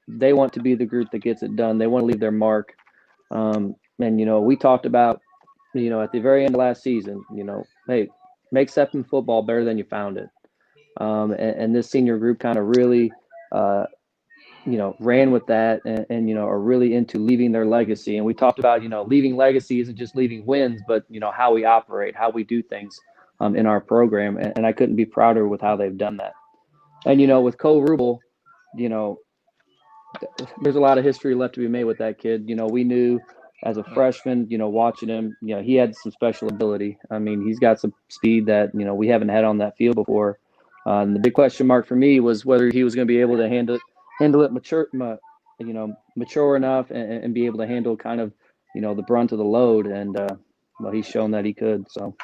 they want to be the group that gets it done. They want to leave their mark. And, we talked about, at the very end of last season, hey, make Seckman football better than you found it. And this senior group kind of really, ran with that and are really into leaving their legacy. And we talked about, leaving legacy isn't just leaving wins, but, how we operate, how we do things in our program. And I couldn't be prouder with how they've done that. And, with Cole Rubel, there's a lot of history left to be made with that kid. We knew as a freshman, watching him, he had some special ability. I mean, he's got some speed that, we haven't had on that field before. And the big question mark for me was whether he was going to be able to handle it mature enough and be able to handle kind of, the brunt of the load. And, he's shown that he could. So.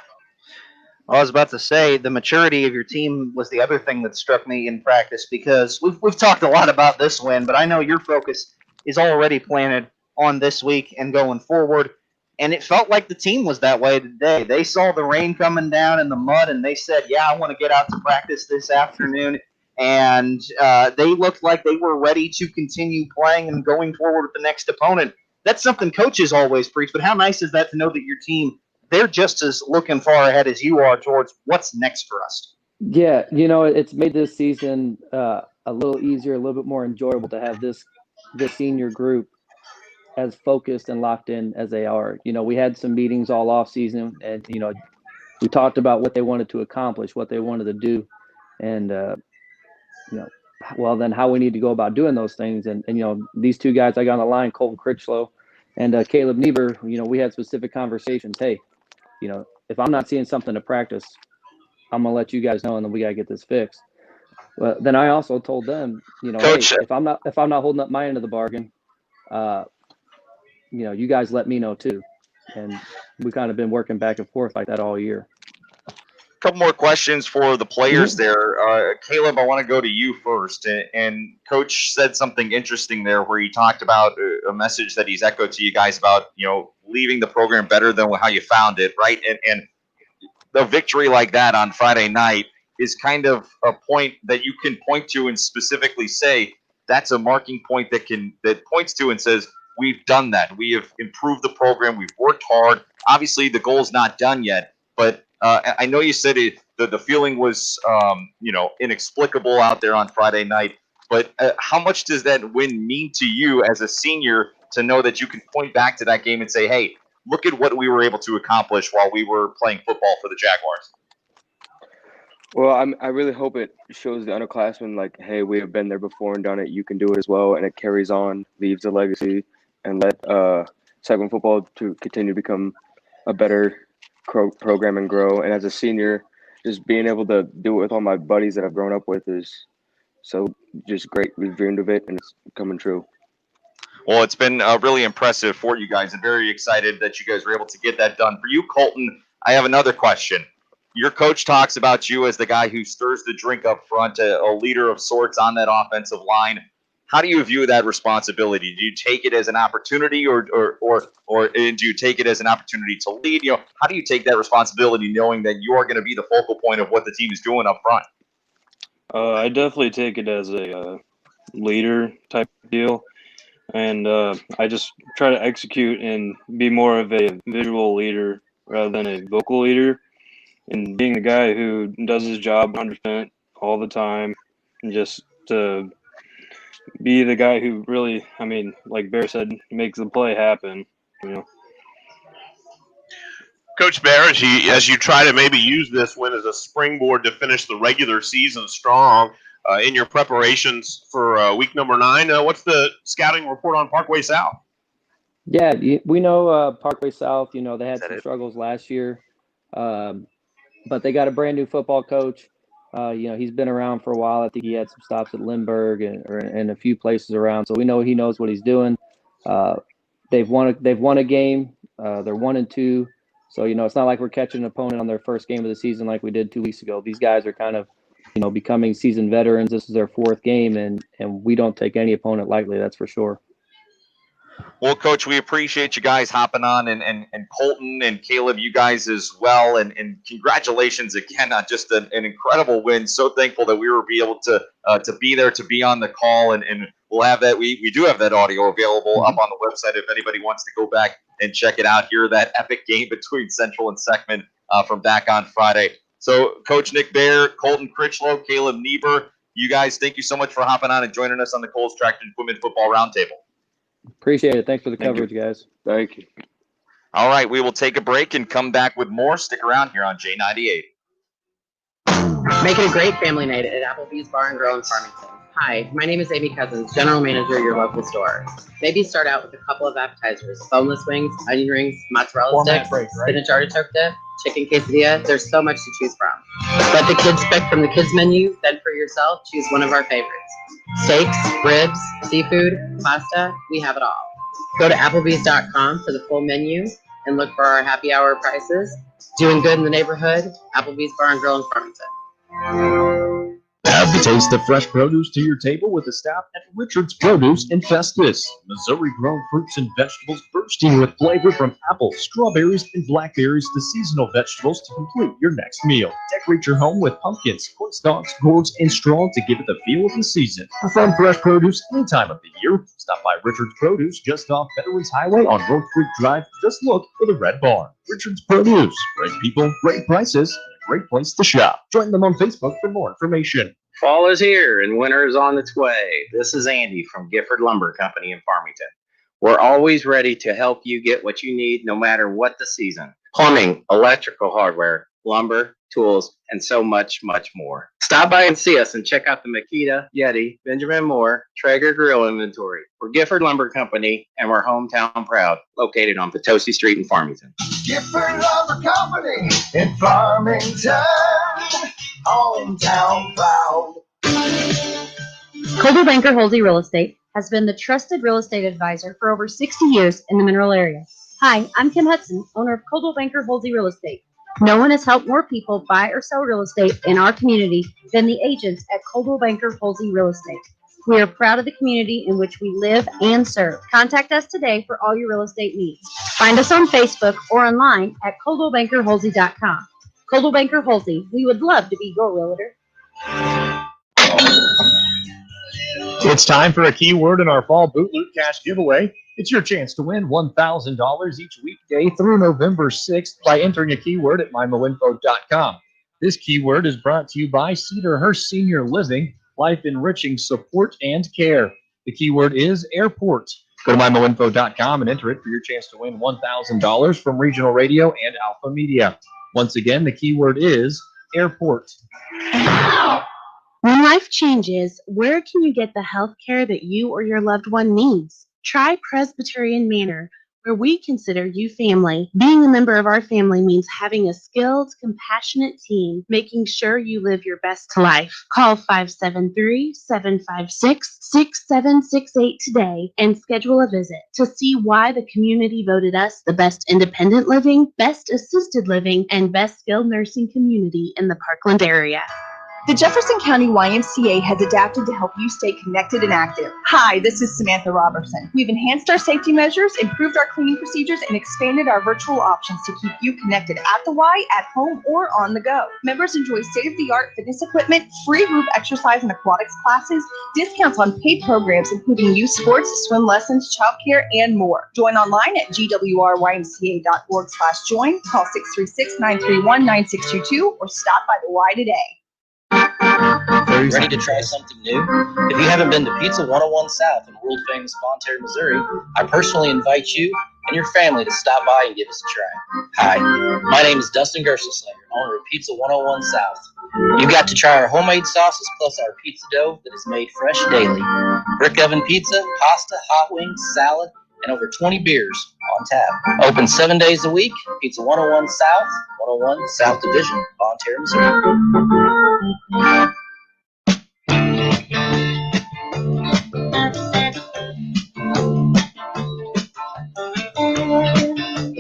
I was about to say the maturity of your team was the other thing that struck me in practice, because we've talked a lot about this win, but I know your focus is already planted on this week and going forward. And it felt like the team was that way today. They saw the rain coming down in the mud, and they said, yeah, I want to get out to practice this afternoon. And they looked like they were ready to continue playing and going forward with the next opponent. That's something coaches always preach, but how nice is that to know that your team, they're just as looking far ahead as you are towards what's next for us? Yeah, it's made this season a little easier, a little bit more enjoyable to have this senior group as focused and locked in as they are. We had some meetings all off season, and we talked about what they wanted to accomplish, what they wanted to do, and well, then how we need to go about doing those things. And these two guys I got on the line, Colton Critchlow and Caleb Niebuhr, we had specific conversations. Hey, if I'm not seeing something to practice, I'm gonna let you guys know, and then we gotta get this fixed. Well, then I also told them, Coach, hey, if I'm not holding up my end of the bargain, you guys let me know too. And we kind of been working back and forth like that all year. Couple more questions for the players there. Caleb, I want to go to you first. And Coach said something interesting there where he talked about a message that he's echoed to you guys about, leaving the program better than how you found it, right? And the victory like that on Friday night is kind of a point that you can point to and specifically say that's a marking point that points to and says, we've done that. We have improved the program. We've worked hard. Obviously, the goal's not done yet, but I know you said the feeling was, inexplicable out there on Friday night, but how much does that win mean to you as a senior to know that you can point back to that game and say, hey, look at what we were able to accomplish while we were playing football for the Jaguars? Well, I really hope it shows the underclassmen, like, hey, we have been there before and done it. You can do it as well, and it carries on, leaves a legacy, and let Cycling football to continue to become a better program and grow. And as a senior, just being able to do it with all my buddies that I've grown up with is so just great. We've dreamed of it, and it's coming true. Well, it's been really impressive for you guys, and very excited that you guys were able to get that done. For you, Colton, I have another question. Your coach talks about you as the guy who stirs the drink up front, a leader of sorts on that offensive line. How do you view that responsibility? Do you take it as an opportunity, or do you take it as an opportunity to lead? How do you take that responsibility, knowing that you are going to be the focal point of what the team is doing up front? I definitely take it as a leader type deal, and I just try to execute and be more of a visual leader rather than a vocal leader, and being the guy who does his job 100% all the time, and just to be the guy who really, like Bear said, makes the play happen. Coach Bear, as you try to maybe use this win as a springboard to finish the regular season strong in your preparations for week number 9, what's the scouting report on Parkway South? Yeah, we know Parkway South, they had some struggles last year, but they got a brand new football coach. He's been around for a while. I think he had some stops at Lindbergh and a few places around. So we know he knows what he's doing. They've won a game. They're 1-2. So, it's not like we're catching an opponent on their first game of the season like we did 2 weeks ago. These guys are kind of, becoming seasoned veterans. This is their 4th game, and we don't take any opponent lightly, that's for sure. Well, Coach, we appreciate you guys hopping on, and Colton and Caleb, you guys as well. And congratulations again on just an incredible win. So thankful that we were able to be there, to be on the call. And we'll have that. We do have that audio available up on the website if anybody wants to go back and check it out. Hear that epic game between Central and Seckman from back on Friday. So, Coach Nick Bear, Colton Critchlow, Caleb Niebuhr, you guys, thank you so much for hopping on and joining us on the Coles Tractor Equipment Football Roundtable. Appreciate it. Thanks for the coverage, guys. Thank you. All right, we will take a break and come back with more. Stick around here on J98. Make it a great family night at Applebee's Bar and Grill in Farmington. Hi, my name is Amy Cousins, General Manager of your local store. Maybe start out with a couple of appetizers: boneless wings, onion rings, mozzarella sticks, spinach artichoke dip, chicken quesadilla. There's so much to choose from. Let the kids pick from the kids menu, then for yourself, choose one of our favorites. Steaks, ribs, seafood, pasta, we have it all. Go to Applebee's.com for the full menu and look for our happy hour prices. Doing good in the neighborhood, Applebee's Bar and Grill in Farmington. Have Add the taste of fresh produce to your table with the staff at Richard's Produce in Festus. Missouri-grown fruits and vegetables bursting with flavor from apples, strawberries, and blackberries to seasonal vegetables to complete your next meal. Decorate your home with pumpkins, corn stalks, gourds, and straw to give it the feel of the season. For fun, fresh produce any time of the year, stop by Richard's Produce just off Veterans Highway on Road Creek Drive. Just look for the Red Barn. Richard's Produce. Great people, great prices, great place to shop. Join them on Facebook for more information. Fall is here and winter is on its way. This is Andy from Gifford Lumber Company in Farmington. We're always ready to help you get what you need no matter what the season. Plumbing, electrical hardware, lumber, tools, and so much, much more. Stop by and see us and check out the Makita, Yeti, Benjamin Moore, Traeger grill inventory. We're Gifford Lumber Company and we're hometown proud, located on Potosi Street in Farmington. Gifford Lumber Company in Farmington, hometown proud. Coldwell Banker Holsey Real Estate has been the trusted real estate advisor for over 60 years in the mineral area. Hi, I'm Kim Hudson, owner of Coldwell Banker Holsey Real Estate. No one has helped more people buy or sell real estate in our community than the agents at Coldwell Banker Holsey Real Estate. We are proud of the community in which we live and serve. Contact us today for all your real estate needs. Find us on Facebook or online at coldwellbankerholsey.com. Coldwell Banker Holsey, we would love to be your realtor. It's time for a keyword in our fall Boot Loot Cash giveaway. It's your chance to win $1,000 each weekday through November 6th by entering a keyword at mymoinfo.com. This keyword is brought to you by Cedarhurst Senior Living, life enriching support and care. The keyword is airport. Go to mymoinfo.com and enter it for your chance to win $1,000 from Regional Radio and Alpha Media. Once again, the keyword is airport. When life changes, where can you get the health care that you or your loved one needs? Try Presbyterian Manor, where we consider you family. Being a member of our family means having a skilled, compassionate team, making sure you live your best life. Call 573-756-6768 today and schedule a visit to see why the community voted us the best independent living, best assisted living, and best skilled nursing community in the Parkland area. The Jefferson County YMCA has adapted to help you stay connected and active. Hi, this is Samantha Robertson. We've enhanced our safety measures, improved our cleaning procedures, and expanded our virtual options to keep you connected at the Y, at home, or on the go. Members enjoy state-of-the-art fitness equipment, free group exercise and aquatics classes, discounts on paid programs including youth sports, swim lessons, childcare, and more. Join online at gwrymca.org/join, call 636-931-9622, or stop by the Y today. Ready to try something new? If you haven't been to Pizza 101 South in world-famous Bon Terre, Missouri, I personally invite you and your family to stop by and give us a try. Hi, my name is Dustin Gerstenslager, owner of Pizza 101 South. You got to try our homemade sauces plus our pizza dough that is made fresh daily. Brick oven pizza, pasta, hot wings, salad, and over 20 beers on tap. Open 7 days a week. Pizza 101 South, 101 South Division, Bon Terre, Missouri.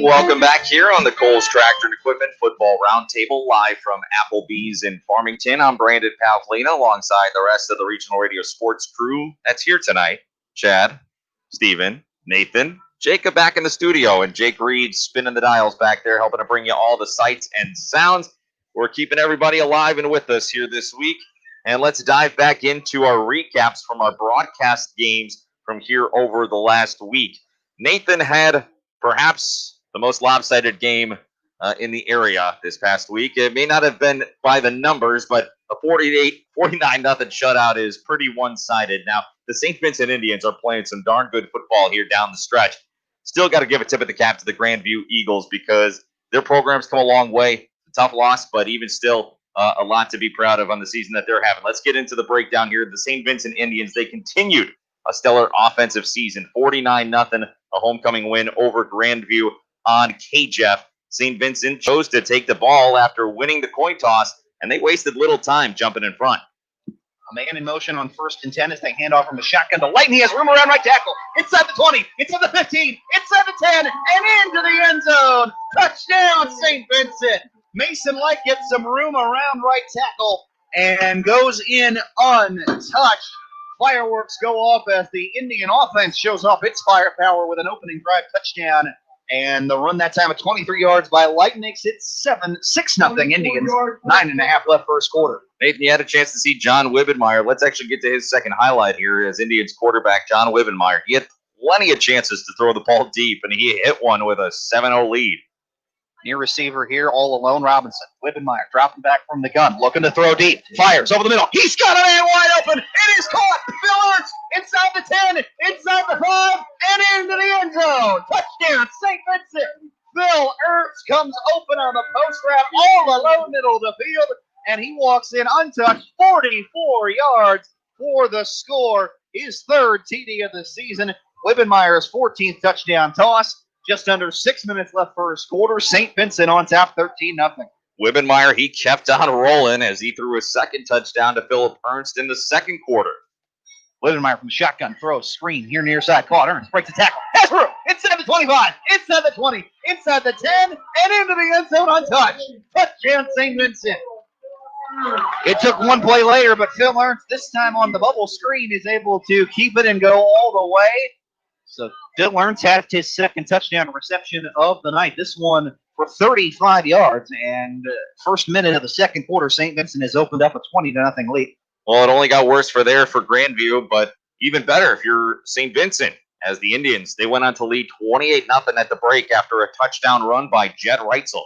Welcome back here on the Coles Tractor and Equipment Football Roundtable, live from Applebee's in Farmington. I'm Brandon Pavlina alongside the rest of the Regional Radio Sports crew that's here tonight. Chad, Steven, Nathan, Jacob back in the studio, and Jake Reed spinning the dials back there, helping to bring you all the sights and sounds. We're keeping everybody alive and with us here this week. And let's dive back into our recaps from our broadcast games from here over the last week. Nathan had perhaps the most lopsided game in the area this past week. It may not have been by the numbers, but a 49-0 shutout is pretty one-sided. Now, the St. Vincent Indians are playing some darn good football here down the stretch. Still got to give a tip of the cap to the Grandview Eagles because their program's come a long way. A tough loss, but even still a lot to be proud of on the season that they're having. Let's get into the breakdown here. The St. Vincent Indians, they continued a stellar offensive season. 49-0, a homecoming win over Grandview on KJEF. St. Vincent chose to take the ball after winning the coin toss, and they wasted little time jumping in front. A man in motion on 1st and 10 as they hand off from the shotgun to Light. He has room around right tackle. Inside the 20, inside the 15, inside the 10, and into the end zone. Touchdown, St. Vincent. Mason Light gets some room around right tackle. and goes in untouched. Fireworks go off as the Indian offense shows off its firepower with an opening drive touchdown. And the run that time at 23 yards by Light makes it 6-0 Indians. 9.5 left first quarter. Nathan, you had a chance to see John Wibbenmeyer. Let's actually get to his second highlight here as Indians quarterback John Wibbenmeyer. He had plenty of chances to throw the ball deep, and he hit one with a 7-0 lead. Near receiver here, all alone, Robinson. Wibbenmeyer dropping back from the gun, looking to throw deep. Fires over the middle. He's got a man wide open. It is caught. Phil Ernst inside the 10, inside the 5, and into the end zone. Touchdown, St. Vincent. Phil Ernst comes open on the post route, all alone middle of the field, and he walks in untouched, 44 yards for the score. His third TD of the season. Wibbenmeyer's 14th touchdown toss. Just under 6 minutes left first quarter. St. Vincent on top, 13-0. Wibbenmeyer, he kept on rolling as he threw his second touchdown to Philip Ernst in the second quarter. Wibbenmeyer from the shotgun throws, screen here near side. Caught. Ernst breaks the tackle. Has room. Inside the 25. Inside the 20. Inside the 10. And into the end zone untouched. Touchdown, St. Vincent. It took one play later, but Phil Ernst, this time on the bubble screen, is able to keep it and go all the way. So Phil Ernst had his second touchdown reception of the night. This one for 35 yards. And first minute of the second quarter, St. Vincent has opened up a 20-0 lead. Well, it only got worse for Grandview, but even better if you're St. Vincent, as the Indians, they went on to lead 28-0 at the break after a touchdown run by Jed Reitzel.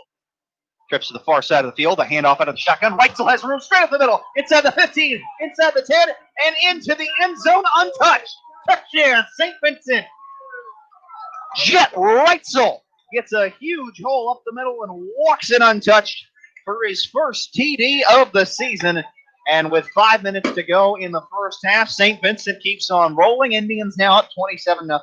Trips to the far side of the field, a handoff out of the shotgun. Reitzel has room straight up the middle, inside the 15, inside the 10, and into the end zone untouched. Touchdown, St. Vincent. Jet Reitzel gets a huge hole up the middle and walks it untouched for his first TD of the season. And with 5 minutes to go in the first half, St. Vincent keeps on rolling. Indians now up 27-0.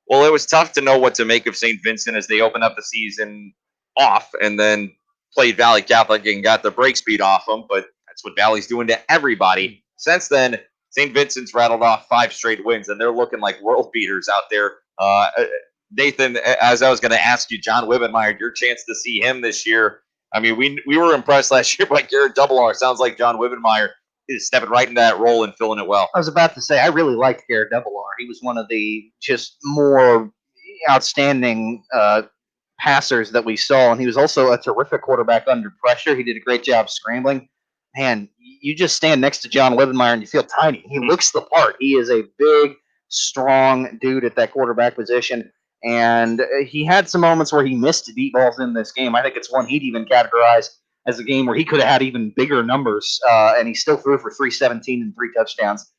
Well, it was tough to know what to make of St. Vincent as they opened up the season off and then played Valley Catholic and got the break speed off them, but that's what Valley's doing to everybody. Since then, St. Vincent's rattled off 5 straight wins, and they're looking like world beaters out there. Nathan, as I was going to ask you, John Wibbenmeyer, your chance to see him this year. I mean, we were impressed last year by Garrett Double-R. Sounds like John Wibbenmeyer is stepping right into that role and filling it well. I was about to say, I really liked Garrett Double-R. He was one of the just more outstanding passers that we saw, and he was also a terrific quarterback under pressure. He did a great job scrambling. Man, you just stand next to John Wibbenmeyer and you feel tiny. He looks the part. He is a big, strong dude at that quarterback position. And he had some moments where he missed deep balls in this game. I think it's one he'd even categorize as a game where he could have had even bigger numbers, and he still threw for 317 and 3 touchdowns.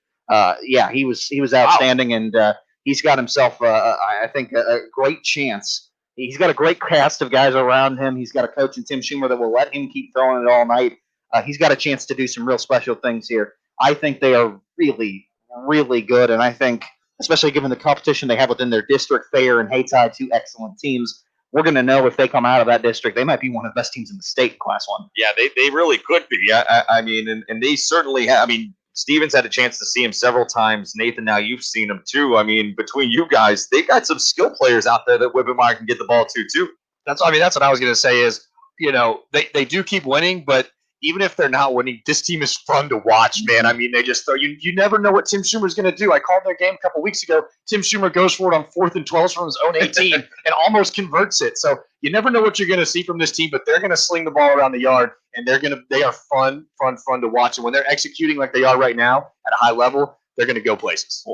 Yeah, he was outstanding, and he's got himself, I think, a great chance. He's got a great cast of guys around him. He's got a coach in Tim Schumer that will let him keep throwing it all night. He's got a chance to do some real special things here. I think they are really, really good, and I think, especially given the competition they have within their district, Thayer and Hayti, 2 excellent teams, we're going to know if they come out of that district, they might be one of the best teams in the state in Class 1. Yeah, they really could be. I mean, and they certainly have. I mean, Stevens had a chance to see him several times. Nathan, now you've seen him too. I mean, between you guys, they got some skill players out there that Wibbenmeyer can get the ball to too. That's what I was going to say is, they do keep winning, but even if they're not winning, this team is fun to watch, man. I mean, they just throw you never know what Tim Schumer's going to do. I called their game a couple weeks ago. Tim Schumer goes for it on 4th and 12 from his own 18 and almost converts it. So you never know what you're going to see from this team, but they're going to sling the ball around the yard, and they are fun to watch. And when they're executing like they are right now at a high level, they're going to go places.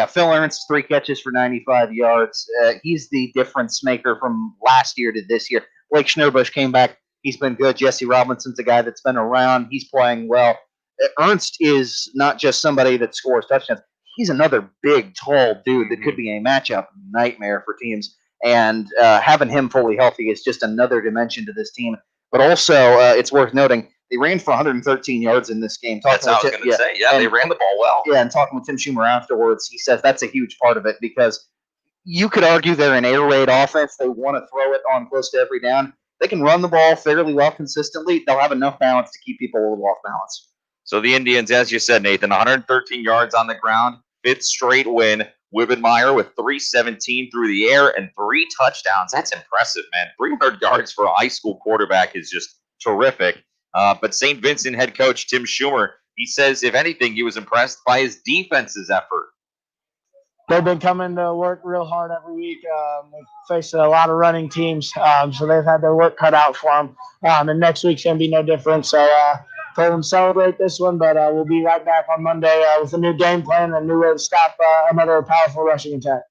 Phil Ernst, 3 catches for 95 yards. He's the difference maker from last year to this year. Blake Schnurbush came back. He's been good. Jesse Robinson's a guy that's been around. He's playing well. Ernst is not just somebody that scores touchdowns. He's another big, tall dude that could be a matchup nightmare for teams. And having him fully healthy is just another dimension to this team. But also, it's worth noting, they ran for 113 yards in this game. That's what I was going to say. Yeah, they ran the ball well. Yeah, and talking with Tim Schumer afterwards, he says that's a huge part of it because you could argue they're an air raid offense. They want to throw it on close to every down. They can run the ball fairly well consistently. They'll have enough balance to keep people a little off balance. So the Indians, as you said, Nathan, 113 yards on the ground, 5th straight win. Wibbenmeyer with 317 through the air and 3 touchdowns. That's impressive, man. 300 yards for a high school quarterback is just terrific. But St. Vincent head coach Tim Schumer, He says, if anything, he was impressed by his defense's effort. They've been coming to work real hard every week. They face a lot of running teams, so they've had their work cut out for them. And next week's going to be no different. So told them celebrate this one, but we'll be right back on Monday with a new game plan and a new way to stop another powerful rushing attack.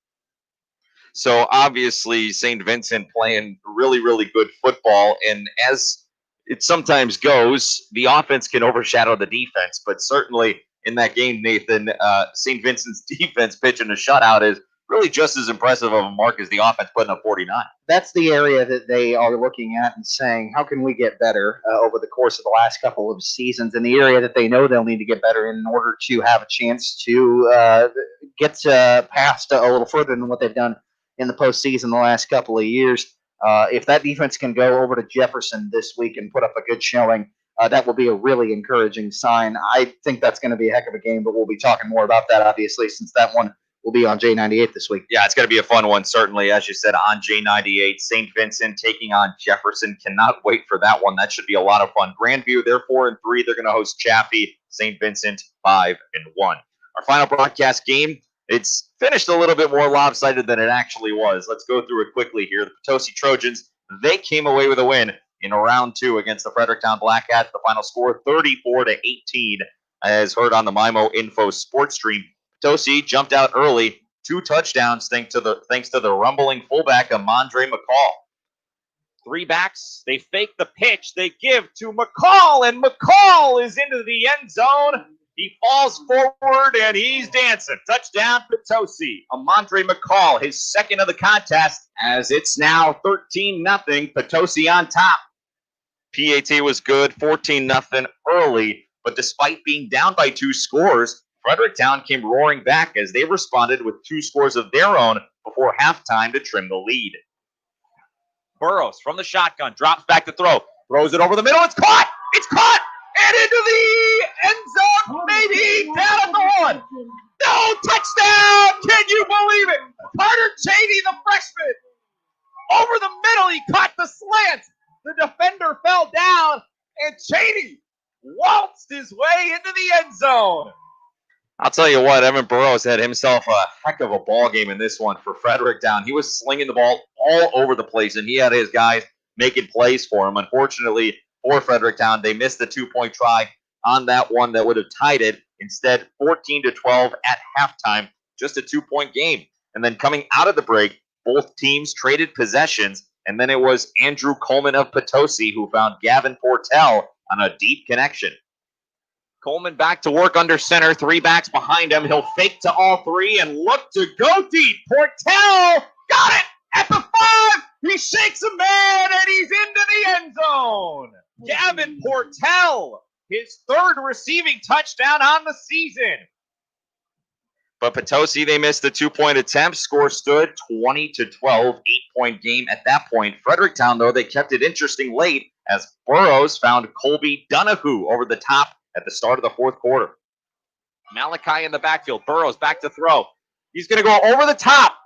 So obviously St. Vincent playing really, really good football. And as it sometimes goes, the offense can overshadow the defense. But certainly in that game, Nathan, St. Vincent's defense pitching a shutout is really just as impressive of a mark as the offense putting up 49. That's the area that they are looking at and saying, how can we get better over the course of the last couple of seasons, and the area that they know they'll need to get better in order to have a chance to get past a little further than what they've done in the postseason the last couple of years. If that defense can go over to Jefferson this week and put up a good showing, that will be a really encouraging sign. I think that's going to be a heck of a game, but we'll be talking more about that, obviously, since that one will be on J98 this week. Yeah, it's going to be a fun one, certainly. As you said, on J98, St. Vincent taking on Jefferson. Cannot wait for that one. That should be a lot of fun. Grandview, they're 4-3. They're going to host Chaffee. St. Vincent 5-1. Our final broadcast game, it's finished a little bit more lopsided than it actually was. Let's go through it quickly here. The Potosi Trojans, they came away with a win in round 2 against the Fredericktown Blackcats. The final score 34-18, as heard on the MIMO Info Sports Stream. Potosi jumped out early, 2 touchdowns thanks to the rumbling fullback Amandre McCall. 3 backs, they fake the pitch, they give to McCall, and McCall is into the end zone. He falls forward and he's dancing. Touchdown Potosi. Amandre McCall, his second of the contest, as it's now 13-0. Potosi on top. PAT was good, 14-0 early, but despite being down by 2 scores, Fredericktown came roaring back as they responded with 2 scores of their own before halftime to trim the lead. Burrows from the shotgun, drops back to throw, throws it over the middle, it's caught! It's caught! And into the end zone, maybe down at the 1. No, touchdown! Can you believe it? Carter Cheney, the freshman, over the middle, he caught the slant. The defender fell down, and Cheney waltzed his way into the end zone. I'll tell you what, Evan Burrows had himself a heck of a ball game in this one for Fredericktown. He was slinging the ball all over the place, and he had his guys making plays for him. Unfortunately for Fredericktown, they missed the 2-point try on that one that would have tied it. Instead, 14-12 at halftime, just a 2-point game. And then coming out of the break, both teams traded possessions, and then it was Andrew Coleman of Potosi who found Gavin Portell on a deep connection. Coleman back to work under center, 3 backs behind him. He'll fake to all 3 and look to go deep. Portell got it at the 5. He shakes a man and he's into the end zone. Gavin Portell, his 3rd receiving touchdown on the season. But Potosi, they missed the 2-point attempt. Score stood 20-12, 8-point game at that point. Fredericktown, though, they kept it interesting late as Burrows found Colby Donahue over the top at the start of the 4th quarter. Malachi in the backfield. Burrows back to throw. He's going to go over the top.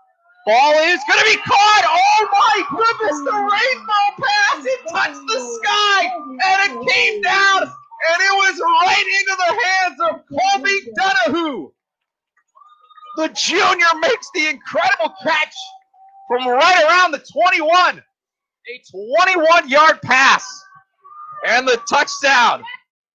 Ball is going to be caught. Oh, my goodness. The rainbow pass. It touched the sky, and it came down, and it was right into the hands of Colby Donahue. The junior makes the incredible catch from right around the 21. A 21-yard pass. And the touchdown.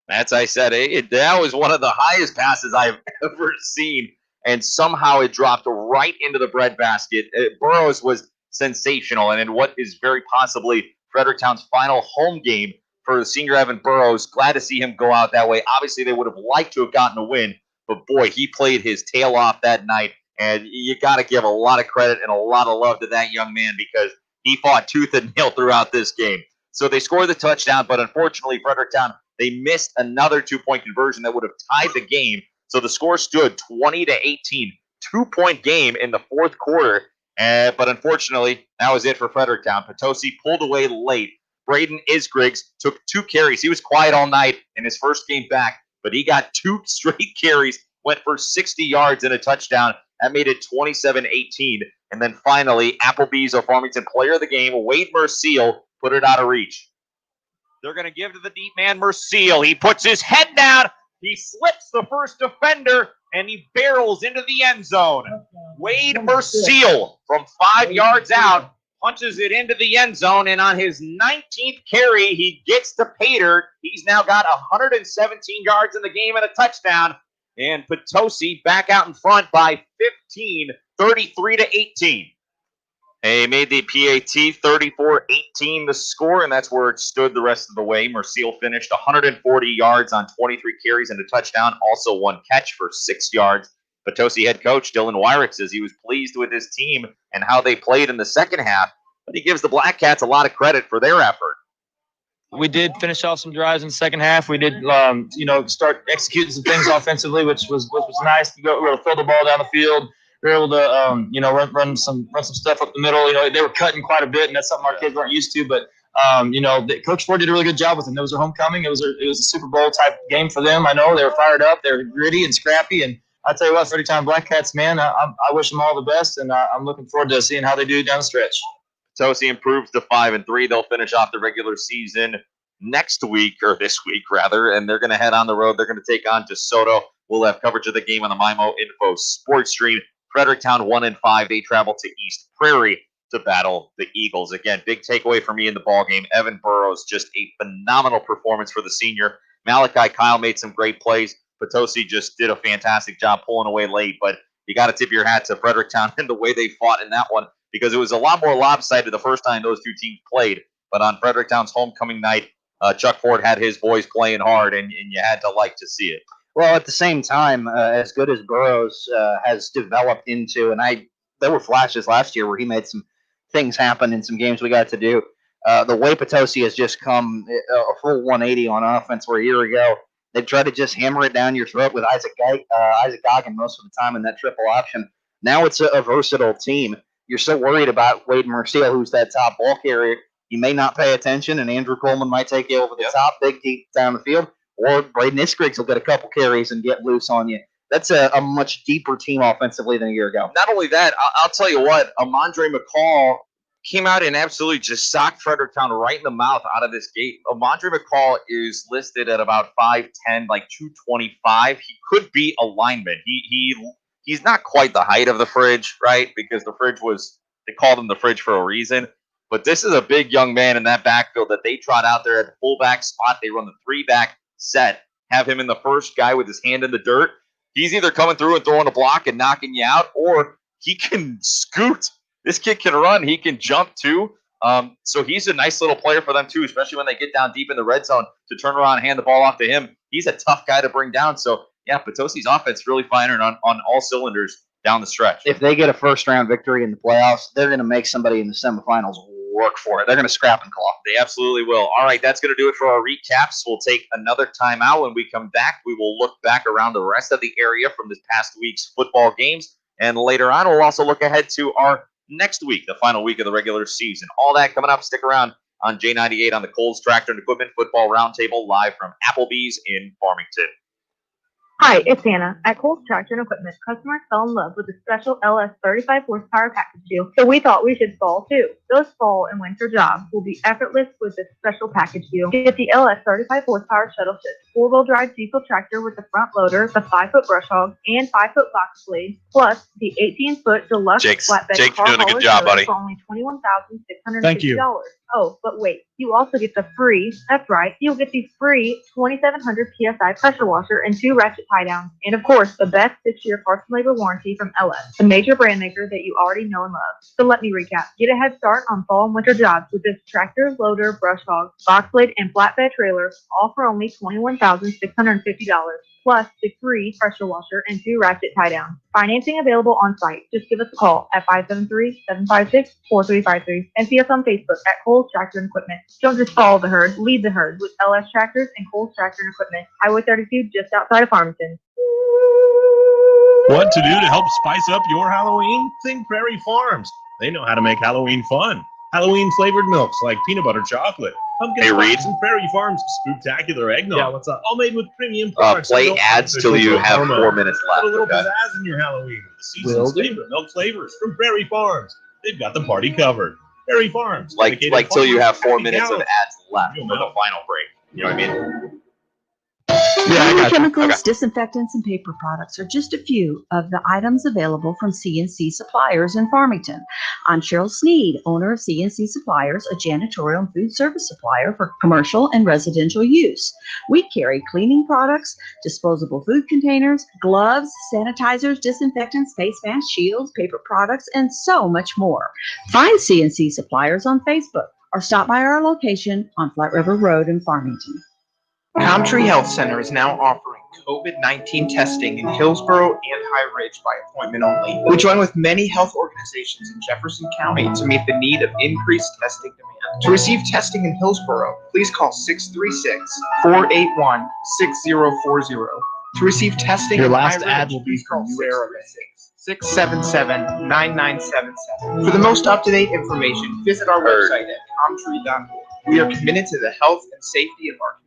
As I said, that was one of the highest passes I've ever seen. And somehow it dropped right into the breadbasket. Burrows was sensational. And in what is very possibly Fredericktown's final home game for senior Evan Burrows, glad to see him go out that way. Obviously, they would have liked to have gotten a win. But boy, he played his tail off that night. And you got to give a lot of credit and a lot of love to that young man because he fought tooth and nail throughout this game. So they scored the touchdown, but unfortunately, Fredericktown, they missed another 2-point conversion that would have tied the game. So the score stood 20-18, 2-point game in the 4th quarter. But unfortunately, that was it for Fredericktown. Potosi pulled away late. Braden Isgriggs took 2 carries. He was quiet all night in his first game back, but he got 2 straight carries, went for 60 yards and a touchdown. That made it 27-18. And then finally, Applebee's a Farmington player of the game, Wade Merciel, put it out of reach. They're going to give to the deep man, Merciel. He puts his head down, He slips the first defender, and he barrels into the end zone. Wade Merciel from 5 yards out punches it into the end zone, and on his 19th carry, he gets to pay dirt. He's now got 117 yards in the game and a touchdown. And Potosi back out in front by 15, 33-18. He made the PAT 34-18 the score, and that's where it stood the rest of the way. Merciel finished 140 yards on 23 carries and a touchdown, also 1 catch for 6 yards. Potosi head coach Dylan Wyrick says he was pleased with his team and how they played in the second half, but he gives the Black Cats a lot of credit for their effort. We did finish off some drives in the second half. We did, start executing some things offensively, which was nice. We were able to throw the ball down the field. We were able to, run some stuff up the middle. They were cutting quite a bit, and that's something our kids weren't used to. But Coach Ford did a really good job with them. It was their homecoming. It was a Super Bowl type game for them. I know they were fired up. They were gritty and scrappy. And I tell you what, 30-time Black Cats, man, I wish them all the best, and I'm looking forward to seeing how they do down the stretch. Potosi improves to 5-3. They'll finish off the regular season this week, rather, and they're going to head on the road. They're going to take on DeSoto. We'll have coverage of the game on the MIMO Info Sports Stream. Fredericktown 1-5. They travel to East Prairie to battle the Eagles. Again, big takeaway for me in the ball game. Evan Burrows, just a phenomenal performance for the senior. Malachi Kyle made some great plays. Potosi just did a fantastic job pulling away late, but you got to tip your hat to Fredericktown and the way they fought in that one, because it was a lot more lopsided the first time those two teams played. But on Fredericktown's homecoming night, Chuck Ford had his boys playing hard, and you had to like to see it. Well, at the same time, as good as Burrows has developed into, and there were flashes last year where he made some things happen in some games we got to do. The way Potosi has just come a full 180 on offense, where a year ago they tried to just hammer it down your throat with Isaac Goggin most of the time in that triple option. Now it's a versatile team. You're so worried about Wade Merciel, who's that top ball carrier. You may not pay attention, and Andrew Coleman might take you over the top, big deep down the field, or Braden Iskriggs will get a couple carries and get loose on you. That's a much deeper team offensively than a year ago. Not only that, I'll tell you what, Amandre McCall came out and absolutely just socked Fredericktown right in the mouth out of this gate. Amandre McCall is listed at about 5'10", like 225. He could be a lineman. He's not quite the height of the Fridge, right? Because the Fridge they called him the Fridge for a reason. But this is a big young man in that backfield that they trot out there at the fullback spot. They run the 3-back set, have him in the first guy with his hand in the dirt. He's either coming through and throwing a block and knocking you out, or he can scoot. This kid can run. He can jump too. So he's a nice little player for them too, especially when they get down deep in the red zone to turn around and hand the ball off to him. He's a tough guy to bring down. So, yeah, Potosi's offense really firing on all cylinders down the stretch. If they get a first-round victory in the playoffs, they're going to make somebody in the semifinals work for it. They're going to scrap and claw. They absolutely will. All right, that's going to do it for our recaps. We'll take another timeout. When we come back, we will look back around the rest of the area from this past week's football games. And later on, we'll also look ahead to our next week, the final week of the regular season. All that coming up. Stick around on J98 on the Coles Tractor and Equipment Football Roundtable live from Applebee's in Farmington. Hi, it's Hannah. At Coles Tractor and Equipment, customers fell in love with the special LS 35 horsepower package deal, so we thought we should fall too. Those fall and winter jobs will be effortless with this special package deal. Get the LS 35 horsepower shuttle shift, 4-wheel drive diesel tractor with the front loader, the 5-foot brush hog, and 5-foot box blade, plus the 18-foot deluxe flatbed car doing a good hauler job, buddy. for only $21,650. Thank you. Oh, but wait, you also get the free, that's right, you'll get the free 2700 PSI pressure washer and 2 ratchet tie downs. And of course, the best 6-year parts and labor warranty from LS, the major brand maker that you already know and love. So let me recap. Get a head start on fall and winter jobs with this tractor, loader, brush hog, box blade, and flatbed trailer, all for only $21,650. Plus the free pressure washer and 2 ratchet tie downs. Financing available on site. Just give us a call at 573-756-4353 and see us on Facebook at Coles Tractor and Equipment. Don't just follow the herd, lead the herd with LS Tractors and Coles Tractor and Equipment. Highway 32 just outside of Farmington. What to do to help spice up your Halloween? Think Prairie Farms. They know how to make Halloween fun. Halloween flavored milks like peanut butter chocolate, pumpkin Hey, spice, Reed. and Prairie Farms spectacular eggnog. Yeah, what's up? All made with premium products. Play and no ads till artificial you have hormones. 4 minutes left, Put a little okay? pizzazz in your Halloween with the Will season's do. favorite milk flavors from Prairie Farms. They've got the party covered. Prairie Farms. Like dedicated till you farmers, have 4 happy minutes of cows. ads left for the final break. You know what I mean? Cleaning chemicals, disinfectants, and paper products are just a few of the items available from C&C Suppliers in Farmington. I'm Cheryl Sneed, owner of C&C Suppliers, a janitorial and food service supplier for commercial and residential use. We carry cleaning products, disposable food containers, gloves, sanitizers, disinfectants, face masks, shields, paper products, and so much more. Find C&C Suppliers on Facebook or stop by our location on Flat River Road in Farmington. Comtree Health Center is now offering COVID-19 testing in Hillsborough and High Ridge by appointment only. We join with many health organizations in Jefferson County to meet the need of increased testing demand. To receive testing in Hillsborough, please call 636-481-6040. To receive testing Your in last High ad Ridge, will be please call from Sarah. 677-9977. For the most up-to-date information, visit our website at comtree.org. We are committed to the health and safety of our community.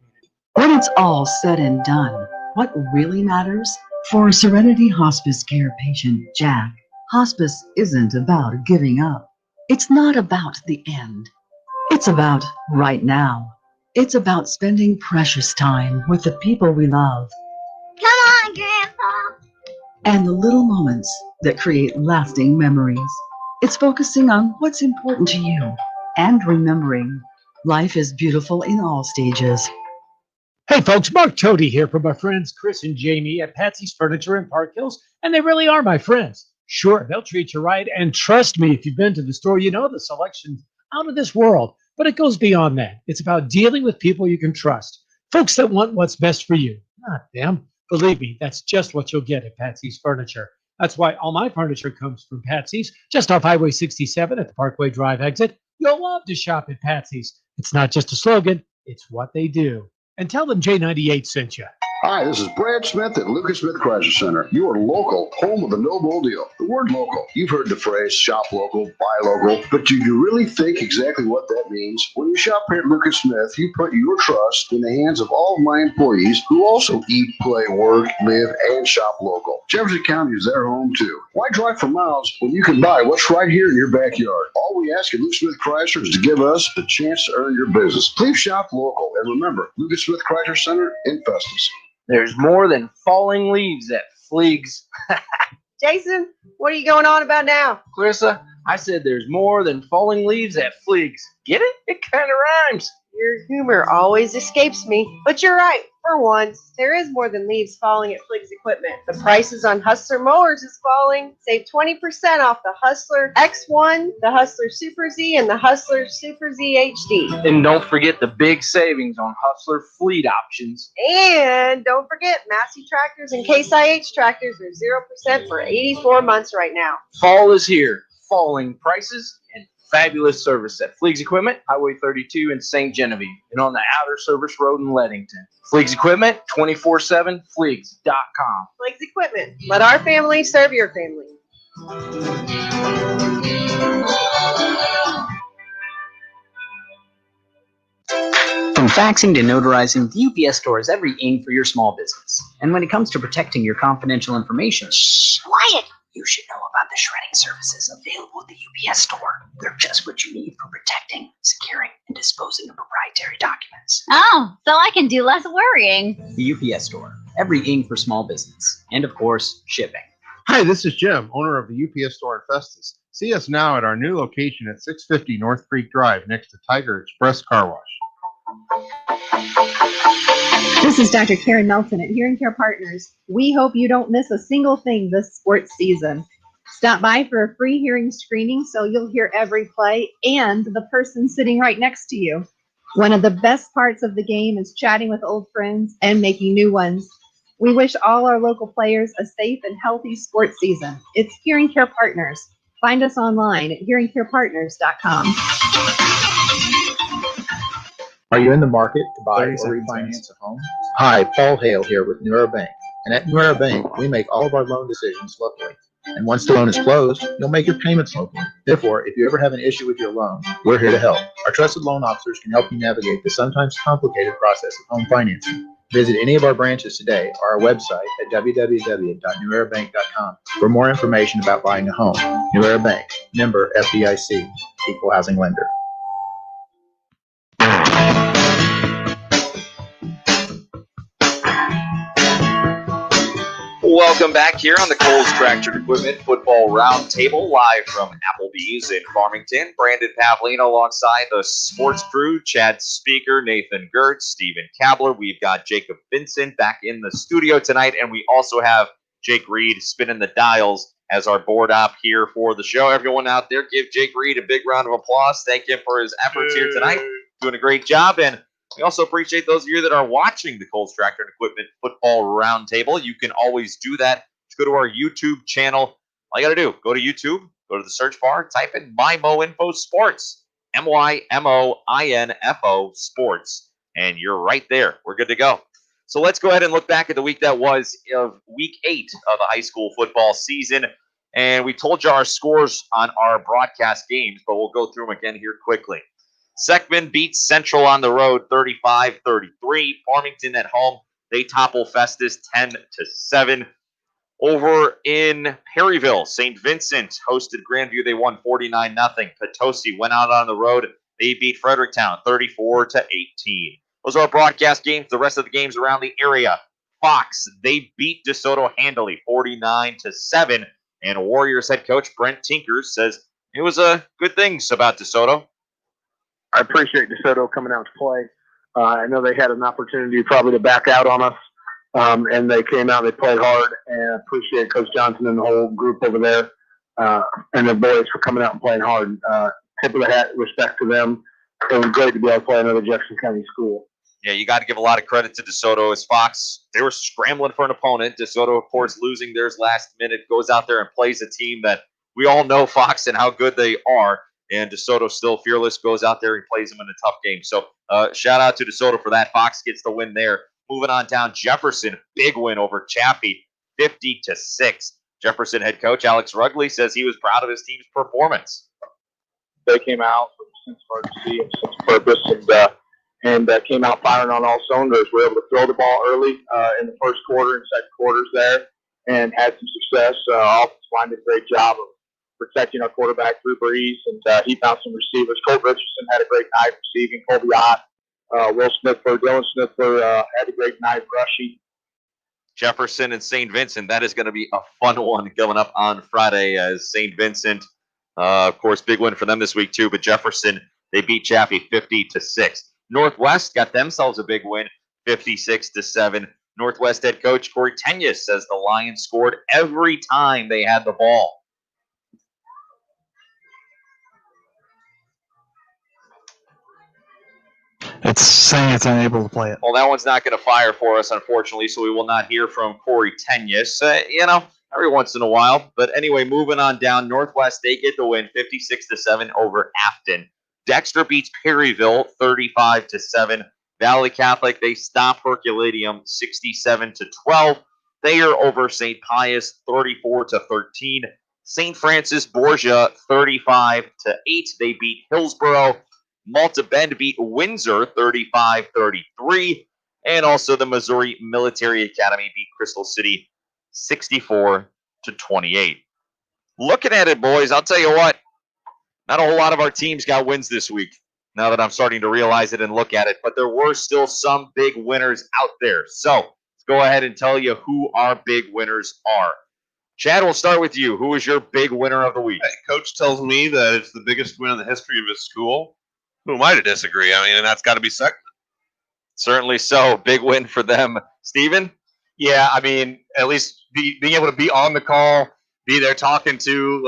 When it's all said and done, what really matters? For Serenity Hospice Care patient Jack, hospice isn't about giving up. It's not about the end. It's about right now. It's about spending precious time with the people we love. Come on, Grandpa. And the little moments that create lasting memories. It's focusing on what's important to you and remembering life is beautiful in all stages. Hey folks, Mark Toady here from my friends Chris and Jamie at Patsy's Furniture in Park Hills, and they really are my friends. Sure, they'll treat you right, and trust me, if you've been to the store, you know the selection's out of this world. But it goes beyond that. It's about dealing with people you can trust, folks that want what's best for you, not them. Believe me, that's just what you'll get at Patsy's Furniture. That's why all my furniture comes from Patsy's, just off Highway 67 at the Parkway Drive exit. You'll love to shop at Patsy's. It's not just a slogan, it's what they do. And tell them J98 sent you. Hi, this is Brad Smith at Lucas Smith Chrysler Center. Your local, home of the no bull deal. The word local. You've heard the phrase shop local, buy local, but do you really think exactly what that means? When you shop here at Lucas Smith, you put your trust in the hands of all of my employees who also eat, play, work, live, and shop local. Jefferson County is their home too. Why drive for miles when you can buy what's right here in your backyard? All we ask at Lucas Smith Chrysler is to give us the chance to earn your business. Please shop local, and remember, Lucas Smith Chrysler Center in Festus. There's more than falling leaves at Fleegs. Jason, what are you going on about now? Clarissa, I said there's more than falling leaves at Fleegs. Get it? It kind of rhymes. Your humor always escapes me. But you're right. For once, there is more than leaves falling at Flig's Equipment. The prices on Hustler mowers is falling. Save 20% off the Hustler X1, the Hustler Super Z, and the Hustler Super Z HD. And don't forget the big savings on Hustler fleet options. And don't forget, Massey tractors and Case IH tractors are 0% for 84 months right now. Fall is here. Falling prices and fabulous service at Fleegs Equipment, Highway 32 in St. Genevieve, and on the Outer Service Road in Leadington. Fleegs Equipment, 24/7, Fleegs.com. Flig's Equipment. Let our family serve your family. From faxing to notarizing, the UPS store is every ing for your small business. And when it comes to protecting your confidential information, Quiet. you should know about the shredding services available at the UPS store. They're just what you need for protecting, securing, and disposing of proprietary documents. Oh, so I can do less worrying. The UPS store, every ing for small business. And of course, shipping. Hi, this is Jim, owner of the UPS store in Festus. See us now at our new location at 650 North Creek Drive next to Tiger Express Car Wash. This is Dr. Karen Melton at Hearing Care Partners. We hope you don't miss a single thing this sports season. Stop by for a free hearing screening so you'll hear every play and the person sitting right next to you. One of the best parts of the game is chatting with old friends and making new ones. We wish all our local players a safe and healthy sports season. It's Hearing Care Partners. Find us online at hearingcarepartners.com. Are you in the market to buy or refinance a home? Hi, Paul Hale here with New Era Bank. And at New Era Bank, we make all of our loan decisions locally. And once the loan is closed, you'll make your payments locally. Therefore, if you ever have an issue with your loan, we're here to help. Our trusted loan officers can help you navigate the sometimes complicated process of home financing. Visit any of our branches today or our website at www.newerabank.com for more information about buying a home. New Era Bank, member FDIC, equal housing lender. Welcome back here on the Coles Tractor Equipment Football Roundtable, live from Applebee's in Farmington. Brandon Pavlina alongside the sports crew, Chad Speaker, Nathan Gertz, Stephen Kabler. We've got Jacob Vincent back in the studio tonight, and we also have Jake Reed spinning the dials as our board op here for the show. Everyone out there, give Jake Reed a big round of applause. Thank him for his efforts here tonight. Doing a great job, and we also appreciate those of you that are watching the Coles Tractor and Equipment Football Roundtable. You can always do that. Just go to our YouTube channel. All you got to do, go to YouTube, go to the search bar, type in MyMoInfo Sports, MyMoInfo Sports, and you're right there. We're good to go. So let's go ahead and look back at the week that was of Week 8 of the high school football season. And we told you our scores on our broadcast games, but we'll go through them again here quickly. Seckman beats Central on the road 35-33. Farmington at home, they topple Festus 10-7. Over in Perryville, St. Vincent hosted Grandview. They won 49-0. Potosi went out on the road. They beat Fredericktown 34-18. Those are our broadcast games. The rest of the games around the area. Fox, they beat DeSoto handily 49-7. And Warriors head coach Brent Tinkers says it was good things about DeSoto. I appreciate DeSoto coming out to play. I know they had an opportunity probably to back out on us, and they came out and they played hard. And I appreciate Coach Johnson and the whole group over there and the boys for coming out and playing hard. Tip of the hat, respect to them. It was great to be able to play another Jefferson County school. Yeah, you got to give a lot of credit to DeSoto as Fox. They were scrambling for an opponent. DeSoto, of course, losing theirs last minute, goes out there and plays a team that we all know Fox and how good they are. And DeSoto still fearless, goes out there and plays them in a tough game. So shout out to DeSoto for that. Fox gets the win there. Moving on down, Jefferson, big win over Chaffee, 50-6. Jefferson head coach Alex Rugley says he was proud of his team's performance. They came out with a sense of urgency and sense of purpose, and came out firing on all cylinders. We were able to throw the ball early in the first quarter and second quarters there, and had some success. Offensive line did a great job of protecting our quarterback through Breeze, and he found some receivers. Colt Richardson had a great night receiving. Colby Ott, Will Smithford, Dylan Smithford had a great night rushing. Jefferson and St. Vincent, that is going to be a fun one coming up on Friday as St. Vincent, of course, big win for them this week too, but Jefferson, they beat Chaffee 50-6. Northwest got themselves a big win, 56-7. Northwest head coach Corey Tenyus says the Lions scored every time they had the ball. It's saying it's unable to play it. Well, that one's not going to fire for us, unfortunately, so we will not hear from Corey Tenyus. Every once in a while. But anyway, moving on down, Northwest, they get the win, 56-7 over Afton. Dexter beats Perryville, 35-7. Valley Catholic, they stop Herculaneum, 67-12. Thayer over St. Pius, 34-13. St. Francis Borgia, 35-8. They beat Hillsboro. Malta Bend beat Windsor 35-33. And also the Missouri Military Academy beat Crystal City 64-28. Looking at it, boys, I'll tell you what, not a whole lot of our teams got wins this week, now that I'm starting to realize it and look at it. But there were still some big winners out there. So let's go ahead and tell you who our big winners are. Chad, we'll start with you. Who is your big winner of the week? Hey, Coach tells me that it's the biggest win in the history of his school. Who am I to disagree? I mean, and that's got to be Seckman. Certainly so. Big win for them. Steven? Yeah, I mean, at least being able to be on the call, be there talking to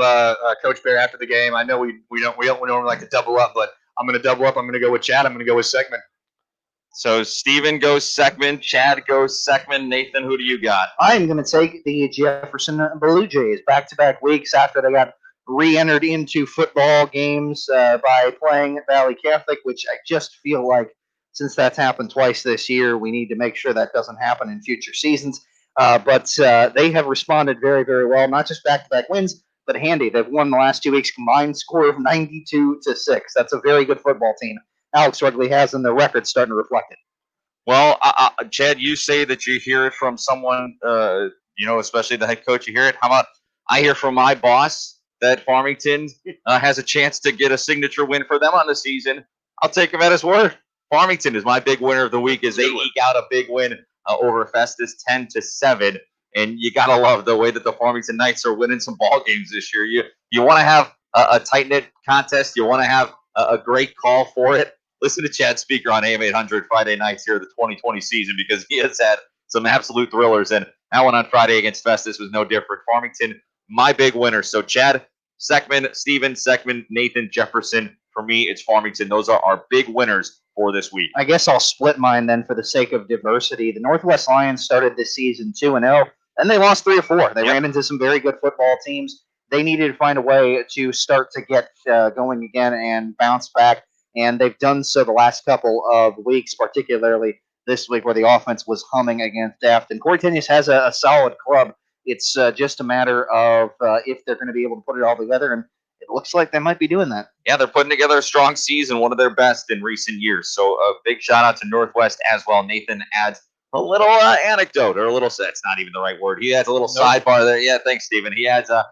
Coach Bear after the game. I know we don't normally like to double up, but I'm going to double up. I'm going to go with Chad. I'm going to go with Seckman. So Steven goes Seckman, Chad goes Seckman. Nathan, who do you got? I'm going to take the Jefferson Blue Jays back-to-back weeks after they got re-entered into football games by playing at Valley Catholic, which I just feel like since that's happened twice this year, we need to make sure that doesn't happen in future seasons. But they have responded very, very well, not just back-to-back wins, but handy. They've won the last 2 weeks, combined score of 92-6. That's a very good football team Alex Rugley has, and the record starting to reflect it. Well, Chad, you say that you hear it from someone, especially the head coach. You hear it. How about I hear from my boss that Farmington has a chance to get a signature win for them on the season? I'll take him at his word. Farmington is my big winner of the week as they eke out a big win over Festus 10-7. and you gotta love the way that the Farmington Knights are winning some ball games this year. You want to have a tight knit contest. You want to have a great call for it. Listen to Chad Speaker on AM 800 Friday nights here of the 2020 season, because he has had some absolute thrillers, and that one on Friday against Festus was no different. Farmington, my big winner. So Chad, Seckman, Steven, Seckman, Nathan, Jefferson. For me, it's Farmington. Those are our big winners for this week. I guess I'll split mine then for the sake of diversity. The Northwest Lions started this season 2-0, and they lost 3 or 4. They ran into some very good football teams. They needed to find a way to start to get going again and bounce back, and they've done so the last couple of weeks, particularly this week where the offense was humming against Afton. Corey Tenius has a solid club. It's just a matter of if they're going to be able to put it all together, and it looks like they might be doing that. Yeah, they're putting together a strong season, one of their best in recent years. So a big shout out to Northwest as well. Nathan adds a little anecdote, or a little, that's not even the right word. He adds a little sidebar there. Yeah, thanks, Stephen. He adds a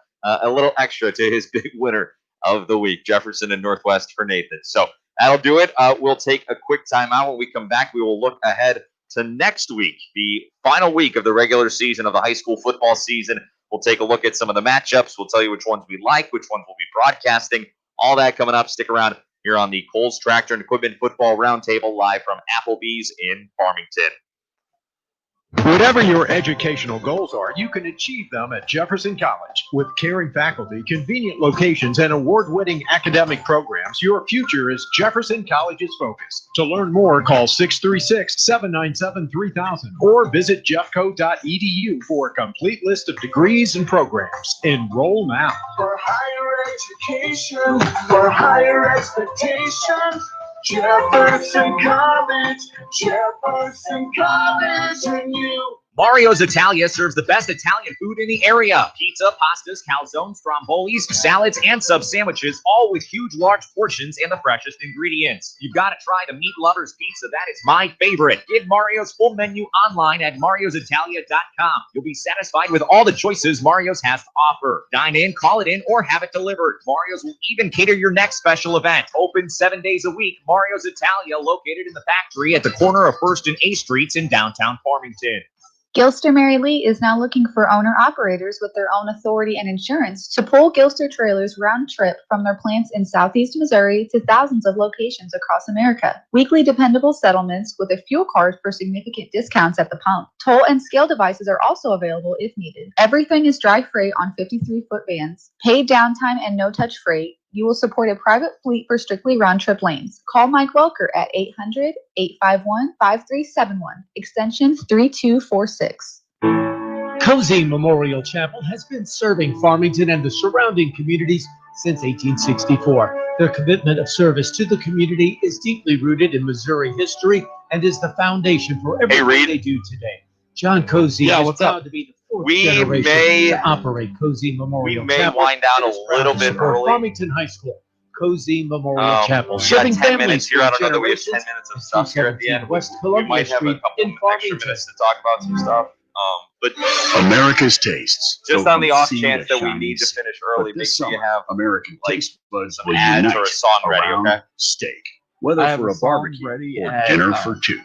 little extra to his big winner of the week, Jefferson and Northwest for Nathan. So that'll do it. We'll take a quick timeout. When we come back, we will look ahead to next week, the final week of the regular season of the high school football season. We'll take a look at some of the matchups. We'll tell you which ones we like, which ones we'll be broadcasting. All that coming up. Stick around here on the Kohl's Tractor and Equipment Football Roundtable live from Applebee's in Farmington. Whatever your educational goals are, you can achieve them at Jefferson College. With caring faculty, convenient locations, and award-winning academic programs, your future is Jefferson College's focus. To learn more, call 636-797-3000 or visit jeffco.edu for a complete list of degrees and programs. Enroll now. For higher education, for higher expectations, Jefferson College, and you. Mario's Italia serves the best Italian food in the area. Pizza, pastas, calzones, strombolis, salads, and sub sandwiches, all with huge, large portions and the freshest ingredients. You've got to try the Meat Lovers Pizza. That is my favorite. Get Mario's full menu online at mariositalia.com. You'll be satisfied with all the choices Mario's has to offer. Dine in, call it in, or have it delivered. Mario's will even cater your next special event. Open 7 days a week. Mario's Italia, located in the factory at the corner of 1st and A Streets in downtown Farmington. Gilster Mary Lee is now looking for owner-operators with their own authority and insurance to pull Gilster trailers round trip from their plants in southeast Missouri to thousands of locations across America. Weekly dependable settlements with a fuel card for significant discounts at the pump. Toll and scale devices are also available if needed. Everything is dry freight on 53-foot vans. Paid downtime and no-touch freight. You will support a private fleet for strictly round-trip lanes. Call Mike Welker at 800-851-5371, extension 3246. Cozy Memorial Chapel has been serving Farmington and the surrounding communities since 1864. Their commitment of service to the community is deeply rooted in Missouri history and is the foundation for everything they do today. John Cozy is proud to be the fourth generation to operate Cozy Memorial Chapel. We may wind down a little bit early. Farmington High School, Cozy Memorial Chapel. We got Serving 10 minutes families here. I don't know that we have generations 10 minutes of stuff here at the end. West We Columbia might have a Street couple in extra minutes to talk about some stuff. But America's tastes. just go on the from off sea chance to that we shining need to sea. finish early, But make this sure you summer, have American taste buds some will ads unite or a song ready, around okay? steak. I Whether have for a a song barbecue ready or and, dinner for two,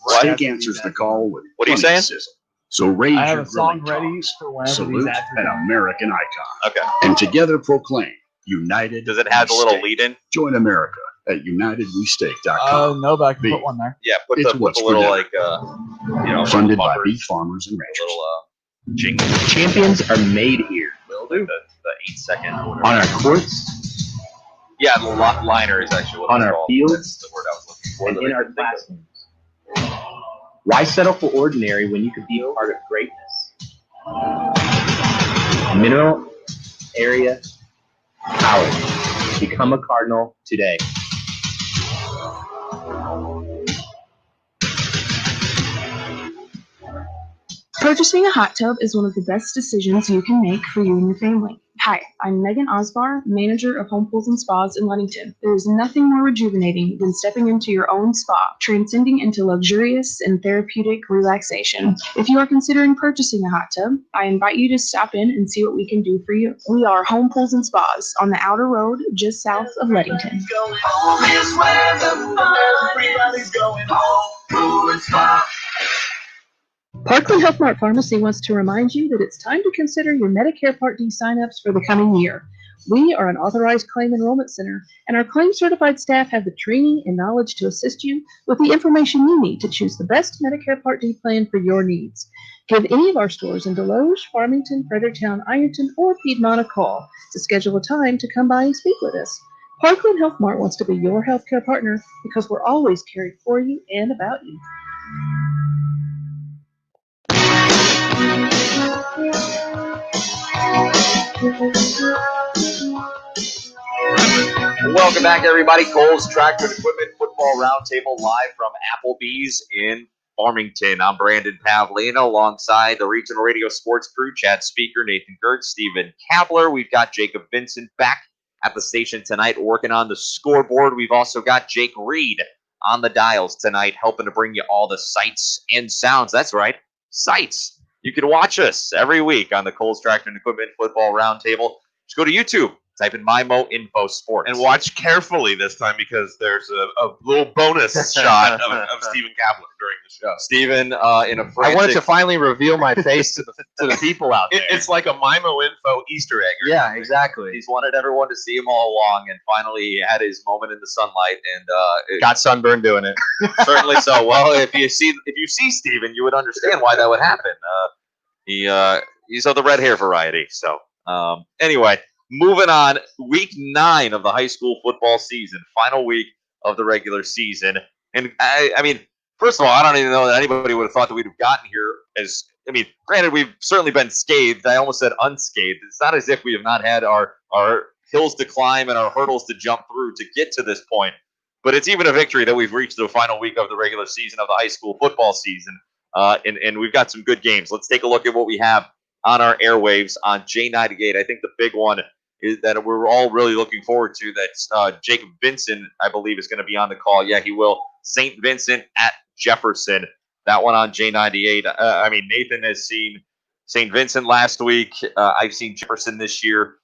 what? steak answers the call with What are you plenty of saying? sizzle. So raise I have your a song grilling ready tongs. for whenever these Salute ads are an done. American icon. Okay. And together proclaim United. Does it have a We little Steak. lead in? Join America at UnitedWeSteak.com. No, but I can Beef. put one there. Yeah, put It's the what's little for like Funded by bumpers, beef farmers and ranchers. little jingle. Champions are made here. Will do. The 8-second or whatever. On our courts, Yeah, the liner is actually what on it's our called. fields, That's the word I was looking for. and that in I our couldn't think of. classrooms. Why settle for ordinary when you could be a part of greatness? Mineral area power. Become a Cardinal today. Purchasing a hot tub is one of the best decisions you can make for you and your family. Hi, I'm Megan Osbar, manager of Home Pools and Spas in Ludington. There is nothing more rejuvenating than stepping into your own spa, transcending into luxurious and therapeutic relaxation. If you are considering purchasing a hot tub, I invite you to stop in and see what we can do for you. We are Home Pools and Spas on the outer road just south of Ludington. Home is where the fun is. Everybody's going home. Pool and spa. Parkland Health Mart Pharmacy wants to remind you that it's time to consider your Medicare Part D signups for the coming year. We are an authorized claim enrollment center, and our claim certified staff have the training and knowledge to assist you with the information you need to choose the best Medicare Part D plan for your needs. Give any of our stores in Deloge, Farmington, Fredericktown, Ironton, or Piedmont a call to schedule a time to come by and speak with us. Parkland Health Mart wants to be your healthcare partner because we're always caring for you and about you. Welcome back, everybody. Cole's Tractor and Equipment Football Roundtable live from Applebee's in Farmington. I'm Brandon Pavlina alongside the Regional Radio Sports crew, Chad Speaker, Nathan Gertz, Stephen Kapler. We've got Jacob Vincent back at the station tonight working on the scoreboard. We've also got Jake Reed on the dials tonight helping to bring you all the sights and sounds. That's right, sights. You can watch us every week on the Cole's Tractor and Equipment Football Roundtable. Just go to YouTube. Type in MyMo Info Sports. And watch carefully this time because there's a little bonus shot of Stephen Kaplan during the show. Stephen, in a frantic... I wanted to finally reveal my face to the people out there. It's like a MyMo Info Easter egg. Yeah, exactly. He's wanted everyone to see him all along, and finally had his moment in the sunlight, and got sunburned doing it. Certainly so. Well, if you see Stephen, you would understand why that would happen. He's of the red hair variety. So anyway. Moving on, week 9 of the high school football season, final week of the regular season. And I mean, first of all, I don't even know that anybody would have thought that we'd have gotten here granted, we've certainly been scathed. I almost said unscathed. It's not as if we have not had our hills to climb and our hurdles to jump through to get to this point. But it's even a victory that we've reached the final week of the regular season of the high school football season. And we've got some good games. Let's take a look at what we have on our airwaves on J98. I think the big one is that we're all really looking forward to. That's Jacob Vincent, I believe, is going to be on the call. Yeah, he will. St. Vincent at Jefferson. That one on J98. Nathan has seen St. Vincent last week. I've seen Jefferson this year.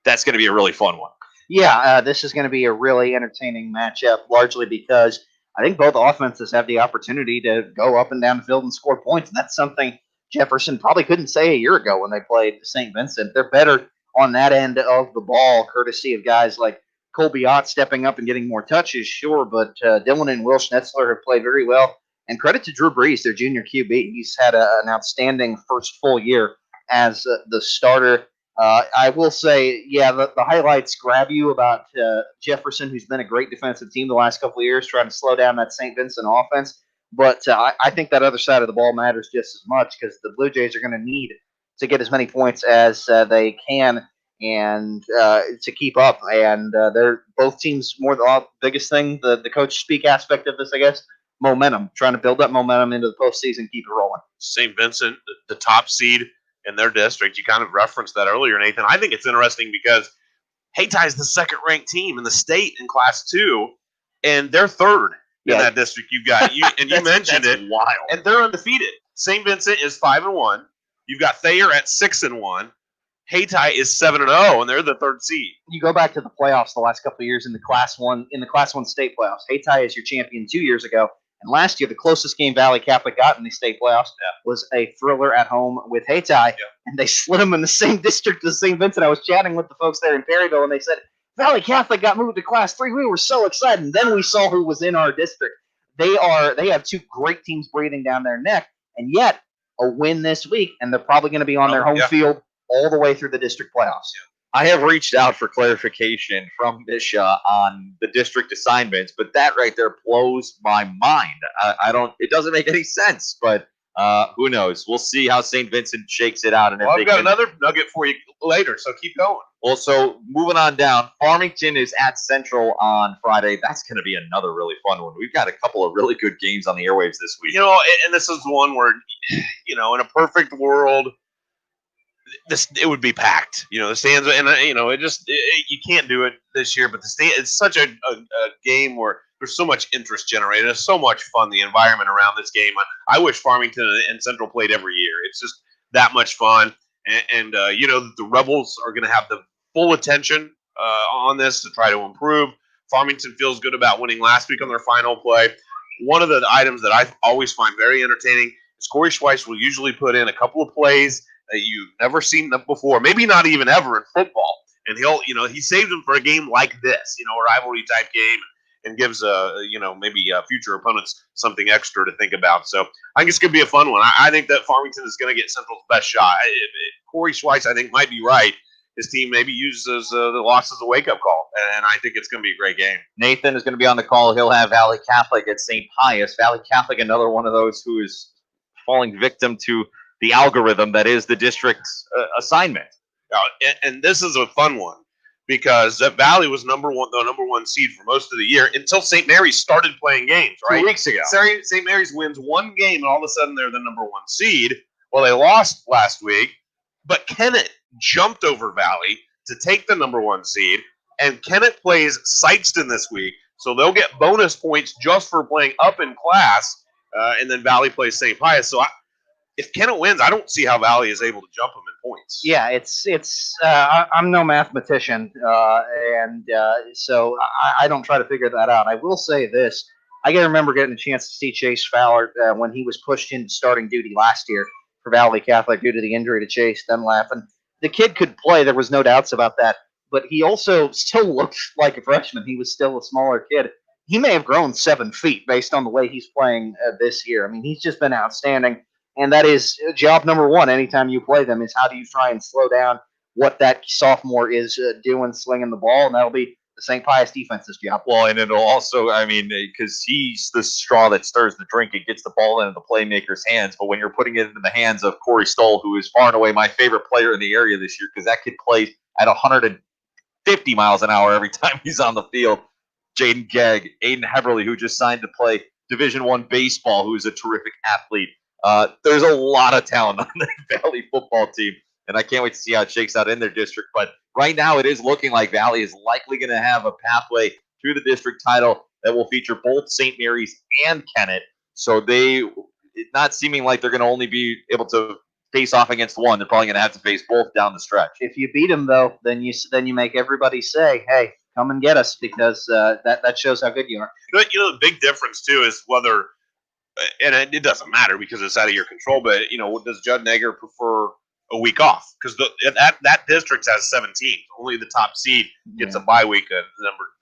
That's going to be a really fun one. Yeah, this is going to be a really entertaining matchup, largely because I think both offenses have the opportunity to go up and down the field and score points. And that's something Jefferson probably couldn't say a year ago when they played St. Vincent. They're better on that end of the ball, courtesy of guys like Colby Ott stepping up and getting more touches, sure, but Dylan and Will Schnetzler have played very well. And credit to Drew Brees, their junior QB. He's had an outstanding first full year as the starter. I will say, yeah, the highlights grab you about Jefferson, who's been a great defensive team the last couple of years, trying to slow down that St. Vincent offense. But I think that other side of the ball matters just as much because the Blue Jays are going to need to get as many points as they can and to keep up. And they're both teams more the biggest thing, the coach speak aspect of this, I guess, momentum, trying to build up momentum into the postseason, keep it rolling. St. Vincent, the top seed in their district. You kind of referenced that earlier, Nathan. I think it's interesting because Hayti is the second-ranked team in the state in Class 2, and they're third in that district. You've got you mentioned it, wild, and they're undefeated. St. Vincent is 5-1. You've got Thayer at 6-1. Hayti is 7-0, and they're the third seed. You go back to the playoffs the last couple of years in the Class 1 state playoffs. Hayti is your champion 2 years ago, and last year the closest game Valley Catholic got in the state playoffs was a thriller at home with Hayti, and they slid them in the same district as St. Vincent. I was chatting with the folks there in Perryville, and they said Valley Catholic got moved to Class 3. We were so excited, and then we saw who was in our district. They have two great teams breathing down their neck, and yet a win this week, and they're probably going to be on their home field all the way through the district playoffs. I have reached out for clarification from Bisha on the district assignments, but that right there blows my mind. It doesn't make any sense, but who knows? We'll see how St. Vincent shakes it out. And I've got another nugget for you later, so keep going. Well, so moving on down, Farmington is at Central on Friday. That's going to be another really fun one. We've got a couple of really good games on the airwaves this week. And this is one where, in a perfect world, it would be packed. The stands, and you can't do it this year. But it's such a game where there's so much interest generated. It's so much fun. The environment around this game. I wish Farmington and Central played every year. It's just that much fun. And the Rebels are going to have the full attention on this to try to improve. Farmington feels good about winning last week on their final play. One of the items that I always find very entertaining is Corey Schweiss will usually put in a couple of plays that you've never seen them before, maybe not even ever in football. And he saved them for a game like this, a rivalry type game, and gives maybe future opponents something extra to think about. So I think it's going to be a fun one. I think that Farmington is going to get Central's best shot. Corey Schweiss, I think, might be right. His team maybe uses the loss as a wake-up call, and I think it's going to be a great game. Nathan is going to be on the call. He'll have Valley Catholic at St. Pius. Valley Catholic, another one of those who is falling victim to the algorithm that is the district's assignment. And this is a fun one because that Valley was the number one seed for most of the year until St. Mary's started playing games, right? 2 weeks ago. St. Mary's wins one game, and all of a sudden they're the number one seed. Well, they lost last week, but Kennett jumped over Valley to take the number one seed, and Kennett plays Sykeston this week, so they'll get bonus points just for playing up in class, and then Valley plays St. Pius. So if Kennett wins, I don't see how Valley is able to jump them in points. Yeah, I'm no mathematician, so I don't try to figure that out. I will say this. I can remember getting a chance to see Chase Fowler when he was pushed into starting duty last year for Valley Catholic due to the injury to Chase Dunlap. And the kid could play. There was no doubts about that. But he also still looked like a freshman. He was still a smaller kid. He may have grown 7 feet based on the way he's playing this year. I mean, he's just been outstanding. And that is job number one anytime you play them is how do you try and slow down what that sophomore is doing, slinging the ball. And that'll be the St. Pius defense's job. Well, and it'll also, because he's the straw that stirs the drink, it gets the ball into the playmaker's hands. But when you're putting it into the hands of Corey Stoll, who is far and away my favorite player in the area this year, because that kid plays at 150 miles an hour every time he's on the field. Jaden Gegg, Aiden Heberly, who just signed to play Division I baseball, who is a terrific athlete. There's a lot of talent on that Valley football team, and I can't wait to see how it shakes out in their district. But right now, it is looking like Valley is likely going to have a pathway to the district title that will feature both St. Mary's and Kennett. So it's not seeming like they're going to only be able to face off against one. They're probably going to have to face both down the stretch. If you beat them, though, then you make everybody say, "Hey, come and get us," because that shows how good you are. The big difference too is whether. And it doesn't matter because it's out of your control. But does Judd Nager prefer a week off? Because that district has 7 teams. Only the top seed gets a bye week. The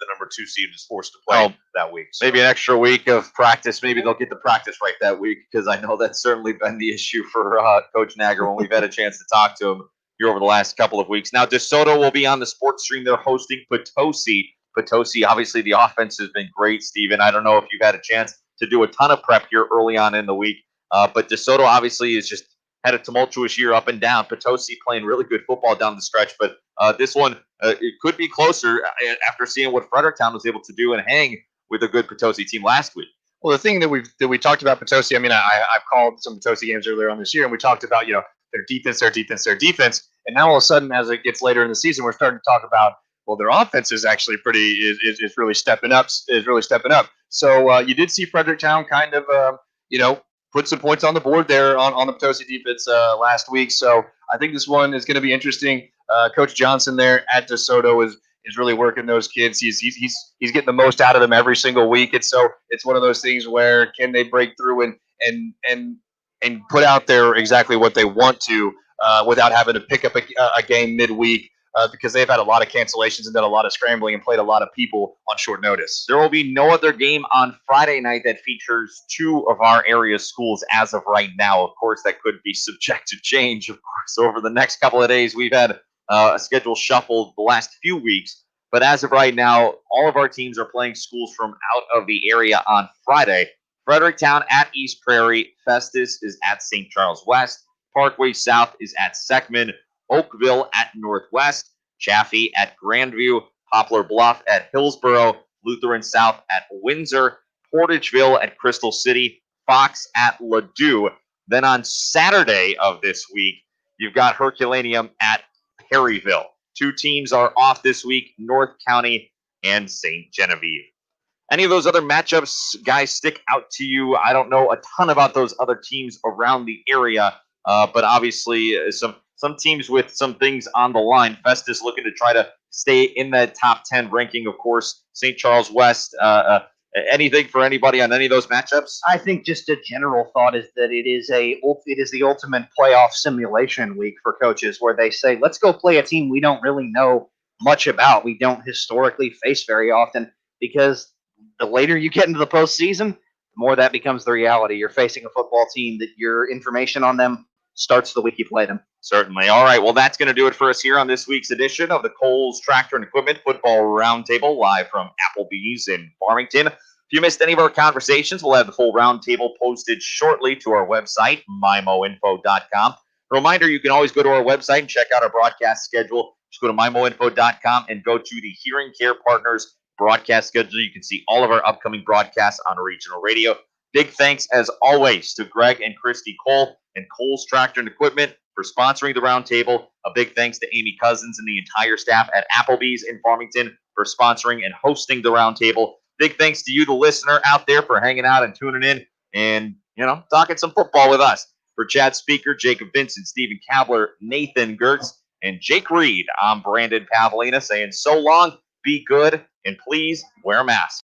number 2 seed is forced to play that week. So. Maybe an extra week of practice. Maybe they'll get the practice right that week because I know that's certainly been the issue for Coach Nager when we've had a chance to talk to him here over the last couple of weeks. Now, DeSoto will be on the sports stream. They're hosting Potosi. Potosi, obviously, the offense has been great, Steven. I don't know if you've had a chance to do a ton of prep here early on in the week. But DeSoto obviously has just had a tumultuous year up and down. Potosi playing really good football down the stretch. But this one, it could be closer after seeing what Fredericktown was able to do and hang with a good Potosi team last week. Well, the thing that we talked about Potosi, I've called some Potosi games earlier on this year, and we talked about, their defense. And now all of a sudden, as it gets later in the season, we're starting to talk about, well, their offense is actually is really stepping up. So you did see Fredericktown kind of, put some points on the board there on the Potosi defense last week. So I think this one is going to be interesting. Coach Johnson there at DeSoto is really working those kids. He's getting the most out of them every single week. And so it's one of those things where can they break through and put out there exactly what they want to without having to pick up a game midweek. Because they've had a lot of cancellations and done a lot of scrambling and played a lot of people on short notice. There will be no other game on Friday night that features 2 of our area schools as of right now. Of course, that could be subject to change, of course, over the next couple of days. We've had a schedule shuffled the last few weeks. But as of right now, all of our teams are playing schools from out of the area on Friday. Fredericktown at East Prairie. Festus is at St. Charles West. Parkway South is at Seckman. Oakville at Northwest, Chaffee at Grandview, Poplar Bluff at Hillsboro, Lutheran South at Windsor, Portageville at Crystal City, Fox at Ladue. Then on Saturday of this week, you've got Herculaneum at Perryville. 2 teams are off this week, North County and St. Genevieve. Any of those other matchups, guys, stick out to you? I don't know a ton about those other teams around the area, but obviously some teams with some things on the line. Festus looking to try to stay in that top 10 ranking, of course. St. Charles West Anything for anybody on any of those matchups? I think just a general thought is that it is the ultimate playoff simulation week for coaches, where they say, let's go play a team we don't really know much about. We don't historically face very often, because the later you get into the postseason, the more that becomes the reality. You're facing a football team that your information on them starts the week you play them. Certainly. All right. Well, that's going to do it for us here on this week's edition of the Coles Tractor and Equipment Football Roundtable, live from Applebee's in Farmington. If you missed any of our conversations, we'll have the full roundtable posted shortly to our website, mimoinfo.com. Reminder, you can always go to our website and check out our broadcast schedule. Just go to mimoinfo.com and go to the Hearing Care Partners broadcast schedule. You can see all of our upcoming broadcasts on regional radio. Big thanks, as always, to Greg and Christy Cole and Coles Tractor and Equipment for sponsoring the roundtable. A big thanks to Amy Cousins and the entire staff at Applebee's in Farmington for sponsoring and hosting the roundtable. Big thanks to you, the listener out there, for hanging out and tuning in and, talking some football with us. For Chad Speaker, Jacob Vincent, Stephen Kabler, Nathan Gertz, and Jake Reed, I'm Brandon Pavlina saying so long, be good, and please wear a mask.